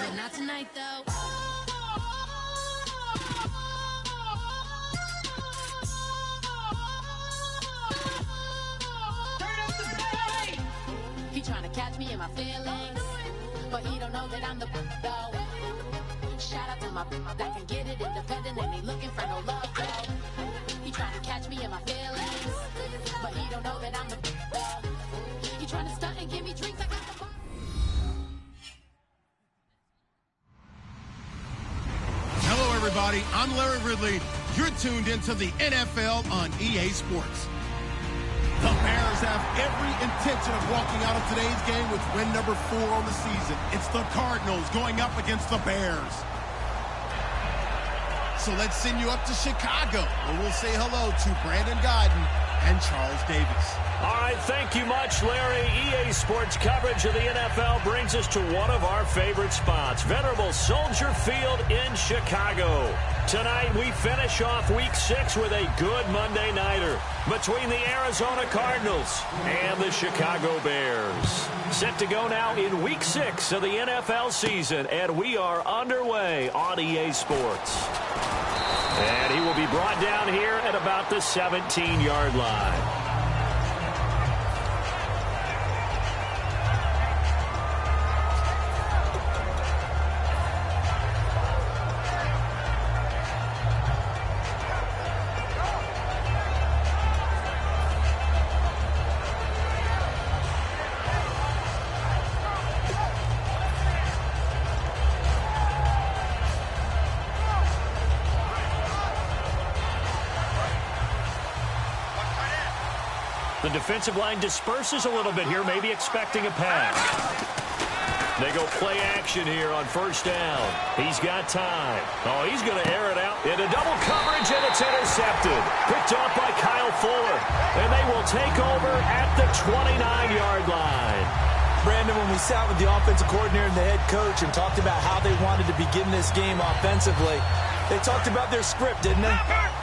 but not tonight though. He tryna catch me in my feelings, but he don't know that I'm the though. Shout out to my that can get it independent and he looking for no love though. He tryna catch me in my feelings, but he don't know that I'm the though. He tryna stunt and give me drinks. I got the Hello, everybody. I'm Larry Ridley. You're tuned into the NFL on EA Sports. The Bears have every intention of walking out of today's game with win number 4 on the season. It's the Cardinals going up against the Bears. So let's send you up to Chicago, where we'll say hello to Brandon Godden and Charles Davis. All right, thank you much, Larry. EA Sports coverage of the NFL brings us to one of our favorite spots, venerable Soldier Field in Chicago. Tonight, we finish off Week 6 with a good Monday nighter between the Arizona Cardinals and the Chicago Bears. Set to go now in Week 6 of the NFL season, and we are underway on EA Sports. And he will be brought down here at about the 17-yard line. The defensive line disperses a little bit here, maybe expecting a pass. They go play action here on first down. He's got time. Oh, he's going to air it out into double coverage, and it's intercepted. Picked off by Kyle Fuller. And they will take over at the 29-yard line. Brandon, when we sat with the offensive coordinator and the head coach and talked about how they wanted to begin this game offensively, they talked about their script, didn't they?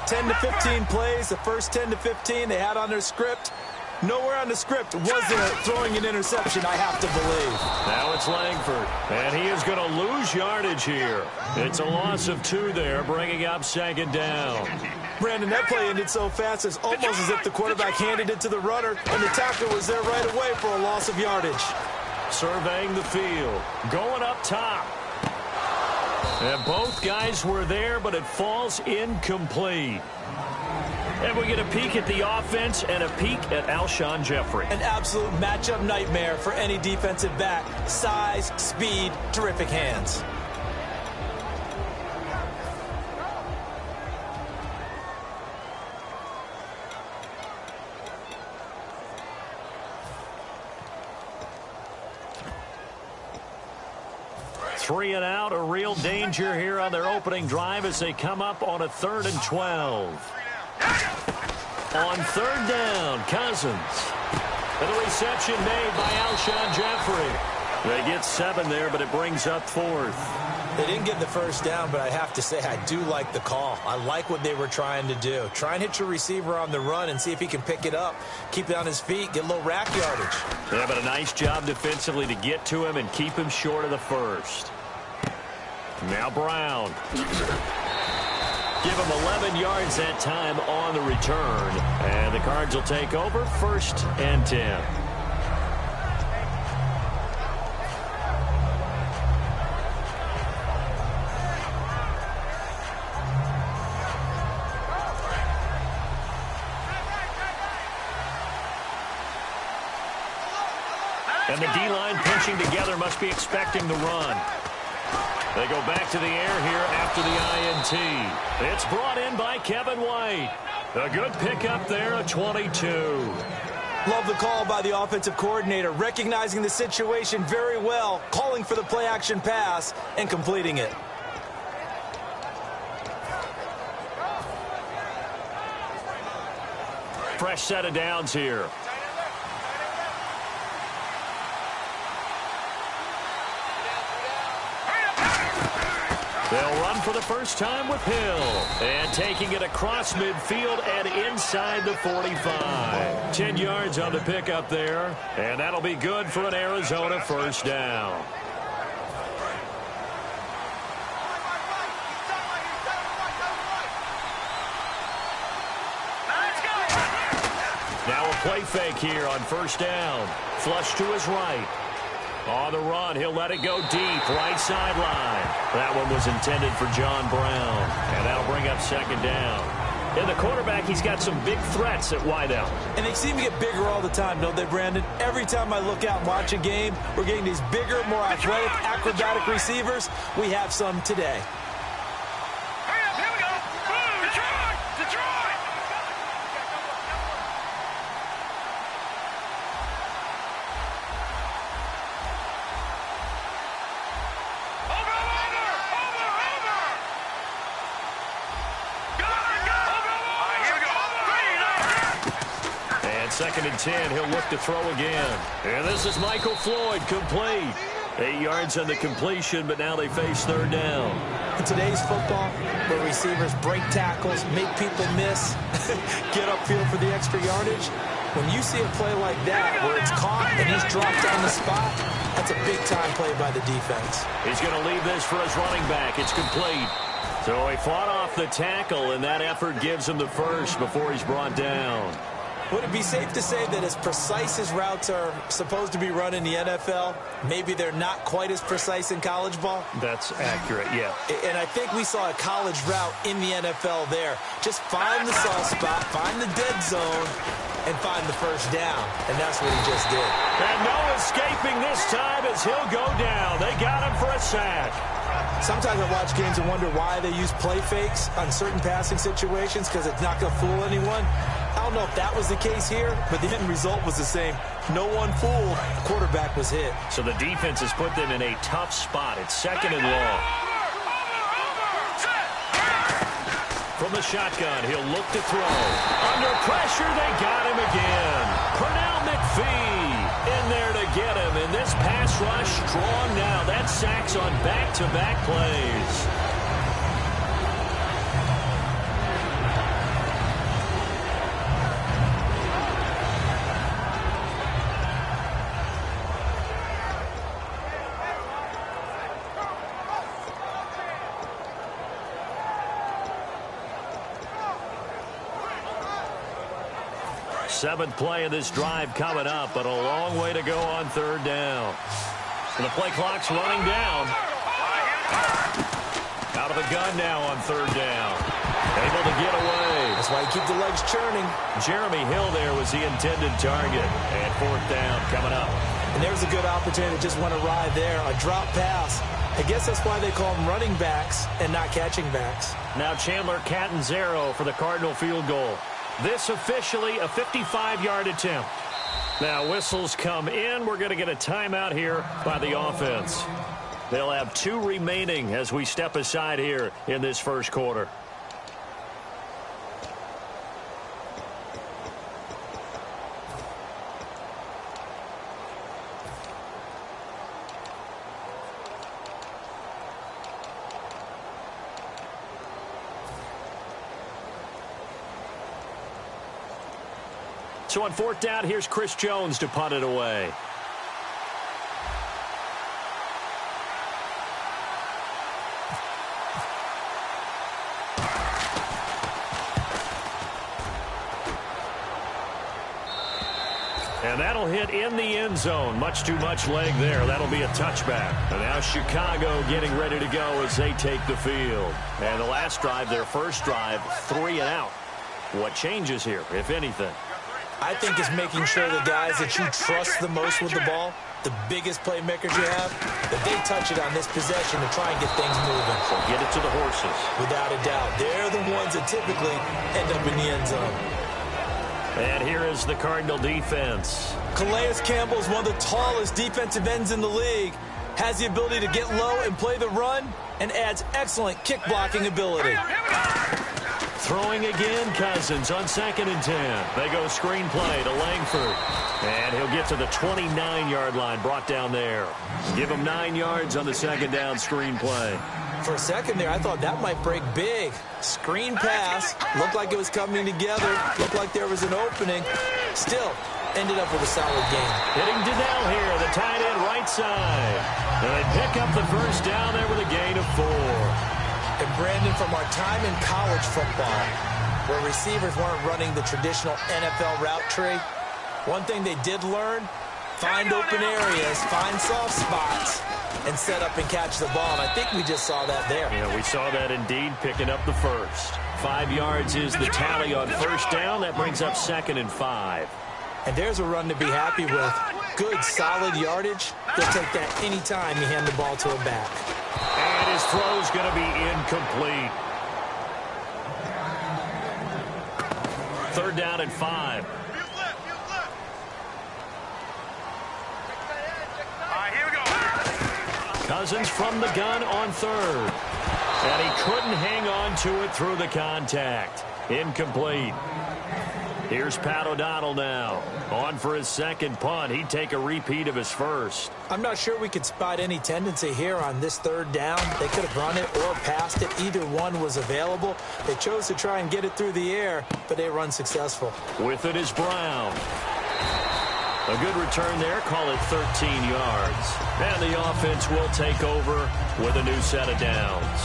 10 to 15 plays, the first 10 to 15 they had on their script. Nowhere on the script was there throwing an interception, I have to believe. Now it's Langford, and he is going to lose yardage here. It's a loss of 2 there, bringing up second down. Brandon, that play ended so fast, it's almost as if the quarterback handed it to the runner, and the tackler was there right away for a loss of yardage. Surveying the field, going up top. And both guys were there, but it falls incomplete. And we get a peek at the offense and a peek at Alshon Jeffrey. An absolute matchup nightmare for any defensive back. Size, speed, terrific hands. 3 and out, a real danger here on their opening drive as they come up on a 3rd and 12. On 3rd down, Cousins. And the reception made by Alshon Jeffrey. They get 7 there, but it brings up 4th. They didn't get the first down, but I have to say I do like the call. I like what they were trying to do. Try and hit your receiver on the run and see if he can pick it up, keep it on his feet, get a little rack yardage. Yeah, but a nice job defensively to get to him and keep him short of the first. Now Brown. Give him 11 yards that time on the return. And the Cards will take over 1st and 10. And the D-line pinching together must be expecting the run. They go back to the air here after the INT. It's brought in by Kevin White. A good pickup there, a 22. Love the call by the offensive coordinator, recognizing the situation very well, calling for the play-action pass, and completing it. Fresh set of downs here. They'll run for the first time with Hill. And taking it across midfield and inside the 45. 10 yards on the pickup there. And that'll be good for an Arizona first down. Now a play fake here on first down. Flush to his right. On the run, he'll let it go deep, right sideline. That one was intended for John Brown, and that'll bring up 2nd down. In the quarterback, he's got some big threats at wideout. And they seem to get bigger all the time, don't they, Brandon? Every time I look out and watch a game, we're getting these bigger, more athletic, acrobatic receivers. We have some today. Here we go. Boom, Detroit! Detroit! And 2nd and 10, he'll look to throw again. And this is Michael Floyd, complete. 8 yards on the completion, but now they face 3rd down. In today's football, where receivers break tackles, make people miss, get upfield for the extra yardage, when you see a play like that where it's caught and he's dropped on the spot, that's a big-time play by the defense. He's going to leave this for his running back. It's complete. So he fought off the tackle, and that effort gives him the first before he's brought down. Would it be safe to say that as precise as routes are supposed to be run in the NFL, maybe they're not quite as precise in college ball? That's accurate, yeah. And I think we saw a college route in the NFL there. Just find the soft spot, find the dead zone, and find the first down. And that's what he just did. And no escaping this time as he'll go down. They got him for a sack. Sometimes I watch games and wonder why they use play fakes on certain passing situations, because it's not going to fool anyone. I don't know if that was the case here, but the end result was the same. No one fooled. The quarterback was hit. So the defense has put them in a tough spot. It's 2nd and long. From the shotgun, he'll look to throw. Under pressure, they got him again. Pernell McPhee in there to get him. And this pass rush strong now. That sacks on back-to-back plays. Seventh play of this drive coming up, but a long way to go on 3rd down. And the play clock's running down. Out of the gun now on 3rd down. Able to get away. That's why you keep the legs churning. Jeremy Hill there was the intended target. And 4th down coming up. And there's a good opportunity to just want to ride there. A drop pass. I guess that's why they call them running backs and not catching backs. Now Chandler Catanzaro for the Cardinal field goal. This officially a 55-yard attempt. Now whistles come in. We're going to get a timeout here by the offense. They'll have 2 remaining as we step aside here in this first quarter. So on 4th down, here's Chris Jones to punt it away. And that'll hit in the end zone. Much too much leg there. That'll be a touchback. And now Chicago getting ready to go as they take the field. And the last drive, their first drive, 3 and out. What changes here, if anything? I think it's making sure the guys that you trust the most with the ball, the biggest playmakers you have, that they touch it on this possession to try and get things moving. So get it to the horses. Without a doubt. They're the ones that typically end up in the end zone. And here is the Cardinal defense. Calais Campbell is one of the tallest defensive ends in the league. Has the ability to get low and play the run, and adds excellent kick blocking ability. Throwing again, Cousins on 2nd and 10. They go screenplay to Langford. And he'll get to the 29-yard line, brought down there. Give him 9 yards on the 2nd down screenplay. For a second there, I thought that might break big. Screen pass. Looked like it was coming together. Looked like there was an opening. Still, ended up with a solid game. Hitting Donnell here, the tight end right side. And they pick up the first down there with a gain of 4. And Brandon, from our time in college football, where receivers weren't running the traditional NFL route tree, one thing they did learn, find open areas, find soft spots, and set up and catch the ball. And I think we just saw that there. Yeah, we saw that indeed, picking up the first. 5 yards is the tally on first down. That brings up 2nd and 5. And there's a run to be happy with. Good, solid yardage. They'll take that any time you hand the ball to a back. And his throw's going to be incomplete. 3rd down and 5. Cousins from the gun on 3rd. And he couldn't hang on to it through the contact. Incomplete. Here's Pat O'Donnell now. On for his 2nd punt. He'd take a repeat of his first. I'm not sure we could spot any tendency here on this 3rd down. They could have run it or passed it. Either one was available. They chose to try and get it through the air, but they were unsuccessful. With it is Brown. A good return there. Call it 13 yards. And the offense will take over with a new set of downs.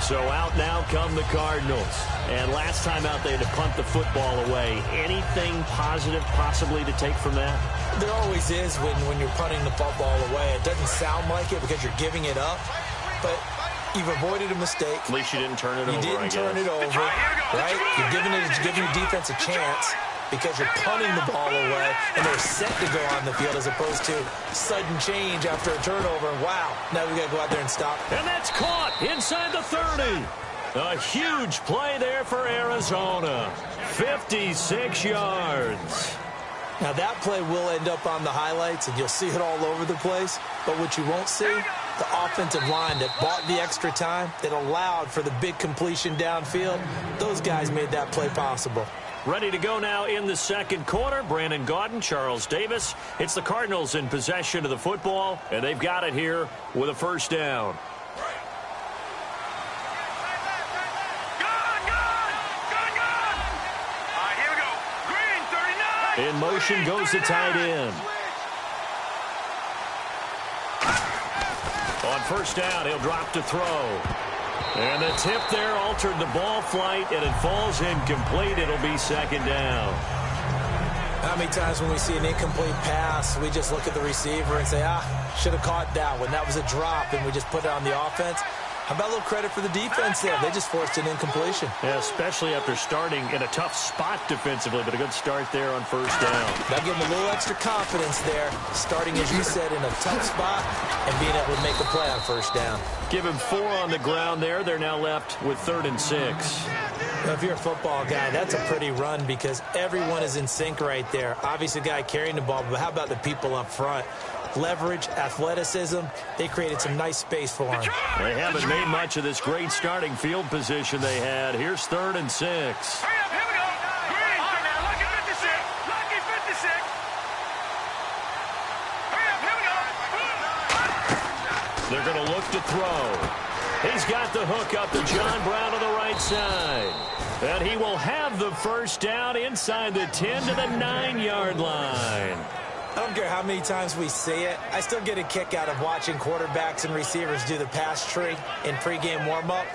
So out now come the Cardinals. And last time out they had to punt the football away. Anything positive possibly to take from that? There always is when you're punting the football away. It doesn't sound like it because you're giving it up, but you've avoided a mistake. At least you didn't turn it over, You didn't turn it over, right? You're giving your defense a chance because you're punting the ball away, and they're set to go on the field as opposed to sudden change after a turnover. Wow, now we got to go out there and stop. And that's caught inside the 30. A huge play there for Arizona. 56 yards. Now that play will end up on the highlights, and you'll see it all over the place. But what you won't see, the offensive line that bought the extra time, that allowed for the big completion downfield, those guys made that play possible. Ready to go now in the 2nd quarter. Brandon Gaudin, Charles Davis. It's the Cardinals in possession of the football, and they've got it here with a first down. In motion goes the tight end. On first down, he'll drop to throw. And the tip there altered the ball flight, and it falls incomplete. It'll be 2nd down. How many times when we see an incomplete pass, we just look at the receiver and say, should have caught that one. That was a drop, and we just put it on the offense. How about a little credit for the defense there? They just forced an incompletion. Yeah, especially after starting in a tough spot defensively, but a good start there on first down. That gave them a little extra confidence there, starting, as you said, in a tough spot and being able to make a play on first down. Give him 4 on the ground there. They're now left with 3rd and 6. Now, if you're a football guy, that's a pretty run because everyone is in sync right there. Obviously, the guy carrying the ball, but how about the people up front? leverage, athleticism. They created some nice space for him. They haven't made much of this great starting field position they had. Here's 3rd and 6. Hurry up, here we go. Green. All right, now, lucky 56. Lucky 56. Hurry up, here we go. They're going to look to throw. He's got the hook up to John Brown on the right side. And he will have the first down inside the 10 to the 9-yard line. I don't care how many times we see it. I still get a kick out of watching quarterbacks and receivers do the pass tree in pregame warm-up.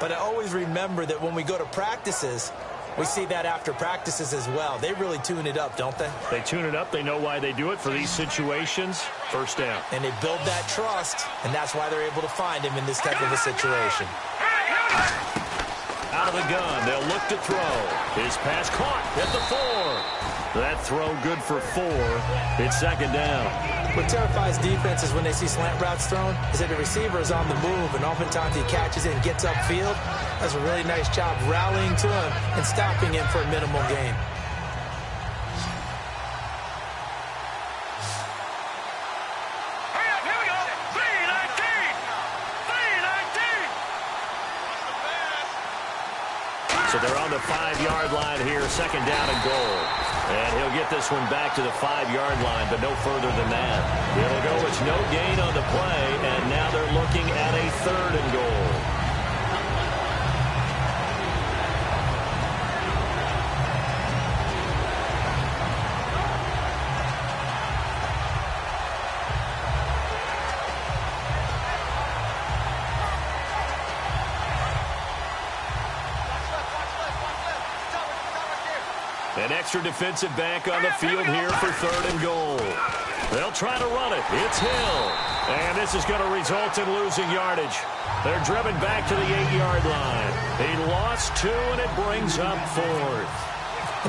But I always remember that when we go to practices, we see that after practices as well. They really tune it up, don't they? They tune it up. They know why they do it for these situations. First down. And they build that trust, and that's why they're able to find him in this type of a situation. Out of the gun, they'll look to throw. His pass caught at the 4. That throw good for 4. It's 2nd down. What terrifies defenses when they see slant routes thrown is that the receiver is on the move, and oftentimes he catches it and gets upfield. Does a really nice job rallying to him and stopping him for a minimal gain. Hurry up, here we go. 3-19. 3-19. So they're on the 5-yard line here, 2nd down and goal. And he'll get this one back to the 5-yard line, but no further than that. It'll go, it's no gain on the play, and now they're looking at a 3rd and goal. An extra defensive back on the field here for 3rd and goal. They'll try to run it. It's Hill. And this is going to result in losing yardage. They're driven back to the 8-yard line. He lost 2, and it brings up 4th.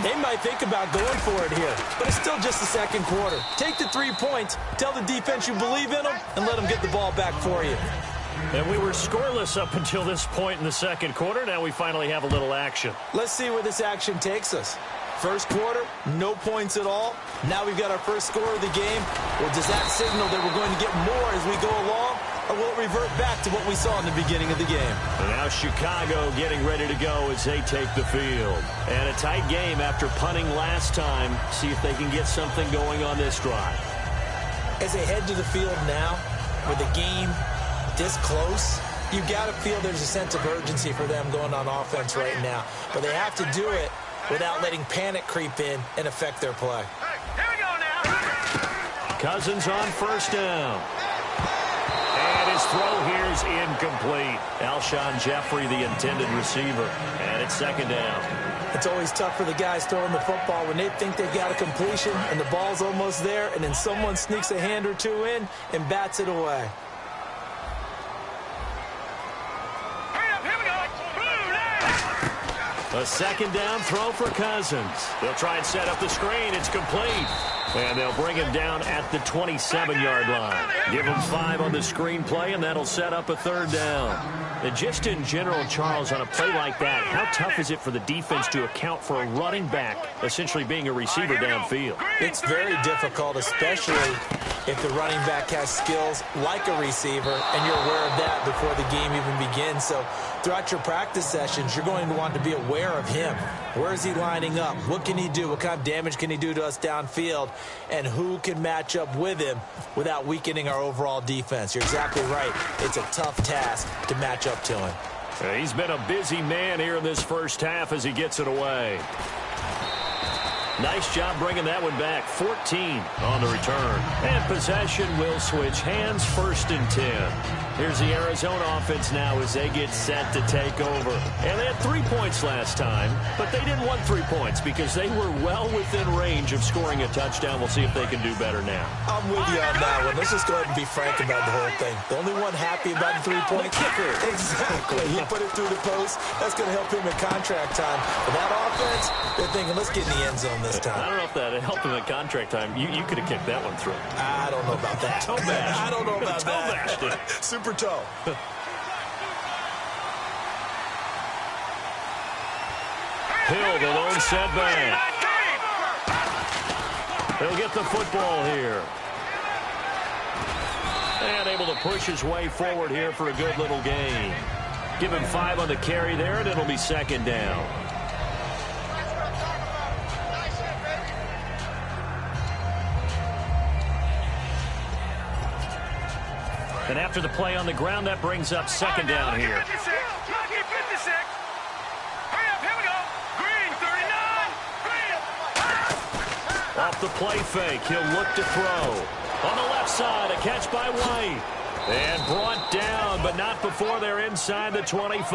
They might think about going for it here, but it's still just the 2nd quarter. Take the 3 points, tell the defense you believe in them, and let them get the ball back for you. And we were scoreless up until this point in the 2nd quarter. Now we finally have a little action. Let's see where this action takes us. First quarter, no points at all. Now we've got our first score of the game. Well, does that signal that we're going to get more as we go along, or will it revert back to what we saw in the beginning of the game? And now Chicago getting ready to go as they take the field. And a tight game after punting last time. See if they can get something going on this drive. As they head to the field now, with the game this close, you've got to feel there's a sense of urgency for them going on offense right now. But they have to do it without letting panic creep in and affect their play. Here we go now. Cousins on first down. And his throw here is incomplete. Alshon Jeffrey, the intended receiver. And it's 2nd down. It's always tough for the guys throwing the football when they think they've got a completion and the ball's almost there, and then someone sneaks a hand or two in and bats it away. A 2nd down throw for Cousins. They'll try and set up the screen. It's complete. And they'll bring him down at the 27-yard line. Give him 5 on the screen play, and that'll set up a 3rd down. And just in general, Charles, on a play like that, how tough is it for the defense to account for a running back essentially being a receiver downfield? It's very difficult, especially if the running back has skills like a receiver, and you're aware of that before the game even begins. So throughout your practice sessions, you're going to want to be aware of him. Where is he lining up? What can he do? What kind of damage can he do to us downfield? And who can match up with him without weakening our overall defense? You're exactly right. It's a tough task to match up to him. He's been a busy man here in this first half as he gets it away. Nice job bringing that one back. 14 on the return. And possession will switch hands, 1st and 10. Here's the Arizona offense now as they get set to take over. And they had 3 points last time, but they didn't want 3 points because they were well within range of scoring a touchdown. We'll see if they can do better now. I'm with you on that one. Let's just go ahead and be frank about the whole thing. The only one happy about the 3 points? The kicker. Exactly. He put it through the post. That's going to help him in contract time. But that offense, they're thinking, let's get in the end zone this time. I don't know if that helped him at contract time. You could have kicked that one through. I don't know about that. Toe bash. I don't know about Toe that. bashed it. Super toe. Hill, the lone setback. He'll get the football here. And able to push his way forward here for a good little gain. Give him 5 on the carry there, and it'll be second down. And after the play on the ground, that brings up second down here. Off the play fake, he'll look to throw. On the left side, a catch by White. And brought down, but not before they're inside the 25.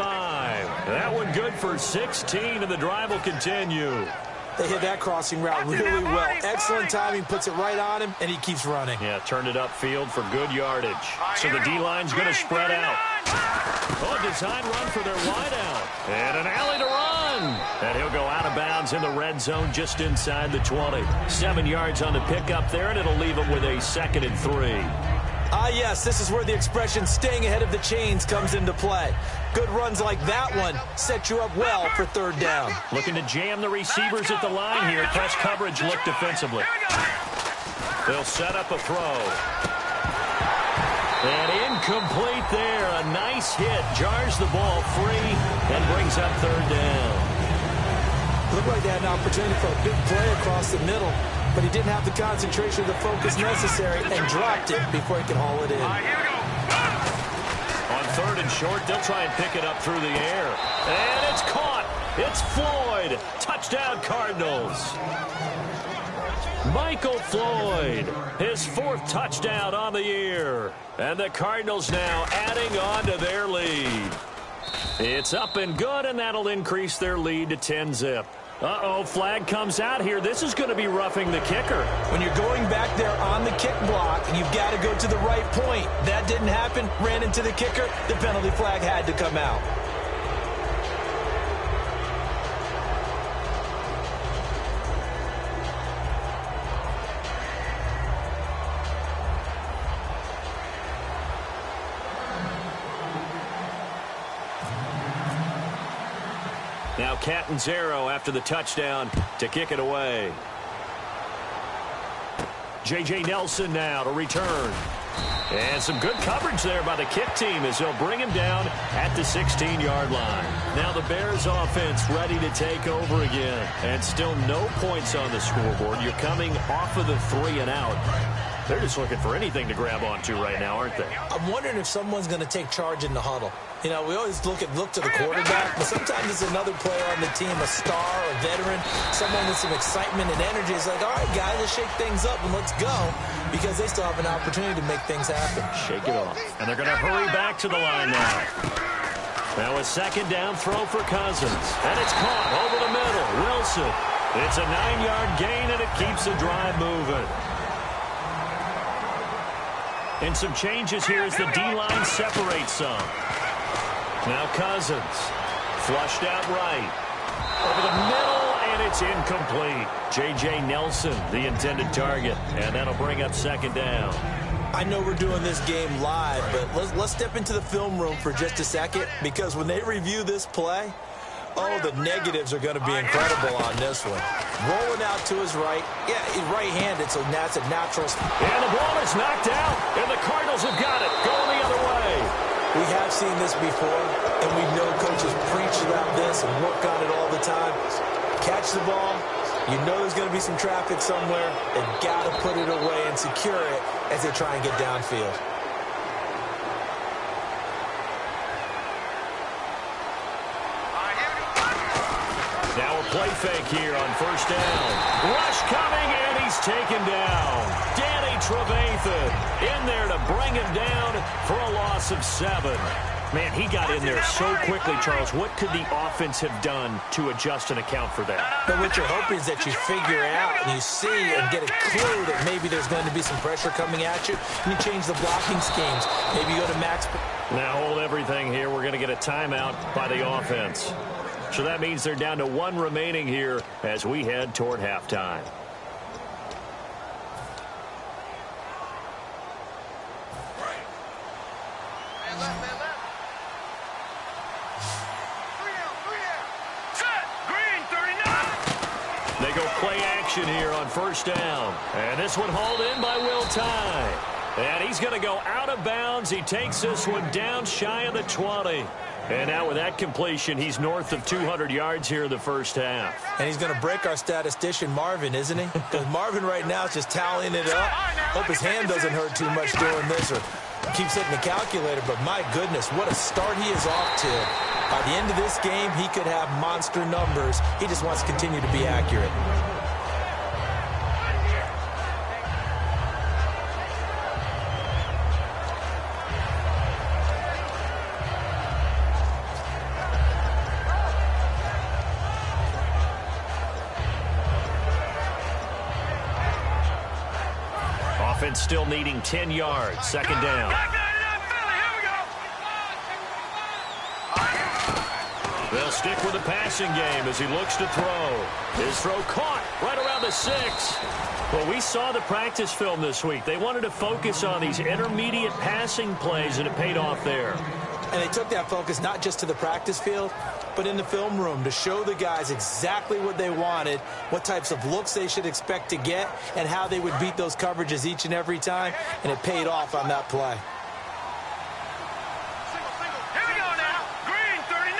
That one good for 16, and the drive will continue. They hit that crossing route really well. Excellent timing, puts it right on him, and he keeps running. Yeah, turned it upfield for good yardage. So the D-line's going to spread out. Oh, design run for their wideout. And an alley to run. And he'll go out of bounds in the red zone just inside the 20. 7 yards on the pickup there, and it'll leave him with a 2nd and 3. Ah, yes, this is where the expression staying ahead of the chains comes into play. Good runs like that one set you up well for 3rd down. Looking to jam the receivers at the line here. Press coverage look defensively. They'll set up a throw. And incomplete there. A nice hit. Jars the ball free and brings up 3rd down. Looked like they had an opportunity for a big play across the middle, but he didn't have the concentration or the focus necessary and dropped it before he could haul it in. On 3rd and short, they'll try and pick it up through the air. And it's caught. It's Floyd. Touchdown, Cardinals. Michael Floyd, his 4th touchdown on the year. And the Cardinals now adding on to their lead. It's up and good, and that'll increase their lead to 10-zip. Uh-oh, flag comes out here. This is going to be roughing the kicker. When you're going back there on the kick block, you've got to go to the right point. That didn't happen. Ran into the kicker. The penalty flag had to come out. Now Catanzaro after the touchdown to kick it away. J.J. Nelson now to return. And some good coverage there by the kick team as they'll bring him down at the 16-yard line. Now the Bears offense ready to take over again. And still no points on the scoreboard. You're coming off of the 3 and out. They're just looking for anything to grab onto right now, aren't they? I'm wondering if someone's going to take charge in the huddle. You know, we always look to the quarterback, but sometimes it's another player on the team, a star, a veteran, someone with some excitement and energy. It's like, all right, guys, let's shake things up and let's go, because they still have an opportunity to make things happen. Shake it off. And they're going to hurry back to the line now. Now a 2nd down throw for Cousins. And it's caught over the middle. Wilson. It's a 9-yard gain, and it keeps the drive moving. And some changes here as the D-line separates some. Now Cousins, flushed out right. Over the middle, and it's incomplete. J.J. Nelson, the intended target. And that'll bring up 2nd down. I know we're doing this game live, but let's step into the film room for just a second, because when they review this play, oh, the negatives are going to be incredible on this one. Rolling out to his right. Yeah, he's right-handed, so that's a natural. And the ball is knocked out, and the Cardinals have got it. Going the other way. We have seen this before, and we know coaches preach about this and work on it all the time. Catch the ball. You know there's going to be some traffic somewhere. They've got to put it away and secure it as they try and get downfield. Now a play fake here on 1st down. Rush coming, and he's taken down. Danny Trevathan in there to bring him down for a loss of 7. Man, he got in there so quickly, Charles. What could the offense have done to adjust and account for that? But what you're hoping is that you figure out and you see and get a clue that maybe there's going to be some pressure coming at you, and you change the blocking schemes. Maybe you go to max. Now hold everything here. We're going to get a timeout by the offense. So that means they're down to 1 remaining here as we head toward halftime. They go play action here on 1st down. And this one hauled in by Will Tye. And he's going to go out of bounds. He takes this one down shy of the 20. And now with that completion, he's north of 200 yards here in the first half. And he's going to break our statistician, Marvin, isn't he? Because Marvin right now is just tallying it up. Hope his hand doesn't hurt too much doing this or keeps hitting the calculator. But my goodness, what a start he is off to. By the end of this game, he could have monster numbers. He just wants to continue to be accurate. Offense still needing 10 yards. Second down. They'll stick with the passing game as he looks to throw. His throw caught right around the 6. Well, we saw the practice film this week. They wanted to focus on these intermediate passing plays, and it paid off there. And they took that focus not just to the practice field, but in the film room to show the guys exactly what they wanted, what types of looks they should expect to get, and how they would beat those coverages each and every time, and it paid off on that play. Here we go now. Green 39.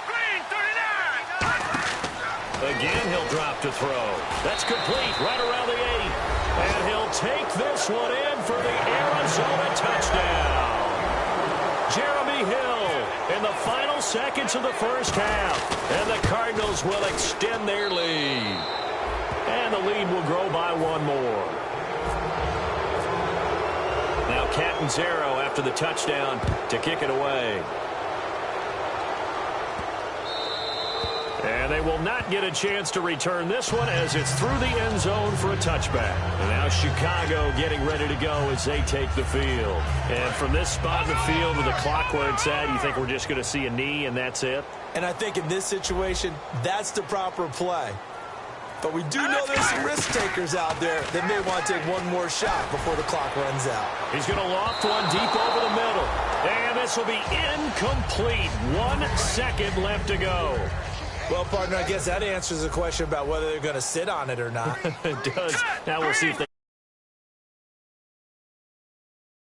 Green 39. Again, he'll drop to throw. That's complete right around the 8. And he'll take this one in for the Arizona touchdown. Jeremy Hill in the final seconds of the first half. And the Cardinals will extend their lead. And the lead will grow by one more. Now Catanzaro after the touchdown to kick it away. And they will not get a chance to return this one as it's through the end zone for a touchback. And now Chicago getting ready to go as they take the field. And from this spot in the field with the clock where it's at, you think we're just going to see a knee and that's it? And I think in this situation, that's the proper play. But we do know there's some risk takers out there that may want to take one more shot before the clock runs out. He's going to loft one deep over the middle. And this will be incomplete. 1 second left to go. Well, partner, I guess that answers the question about whether they're going to sit on it or not. It does. Now we'll see if they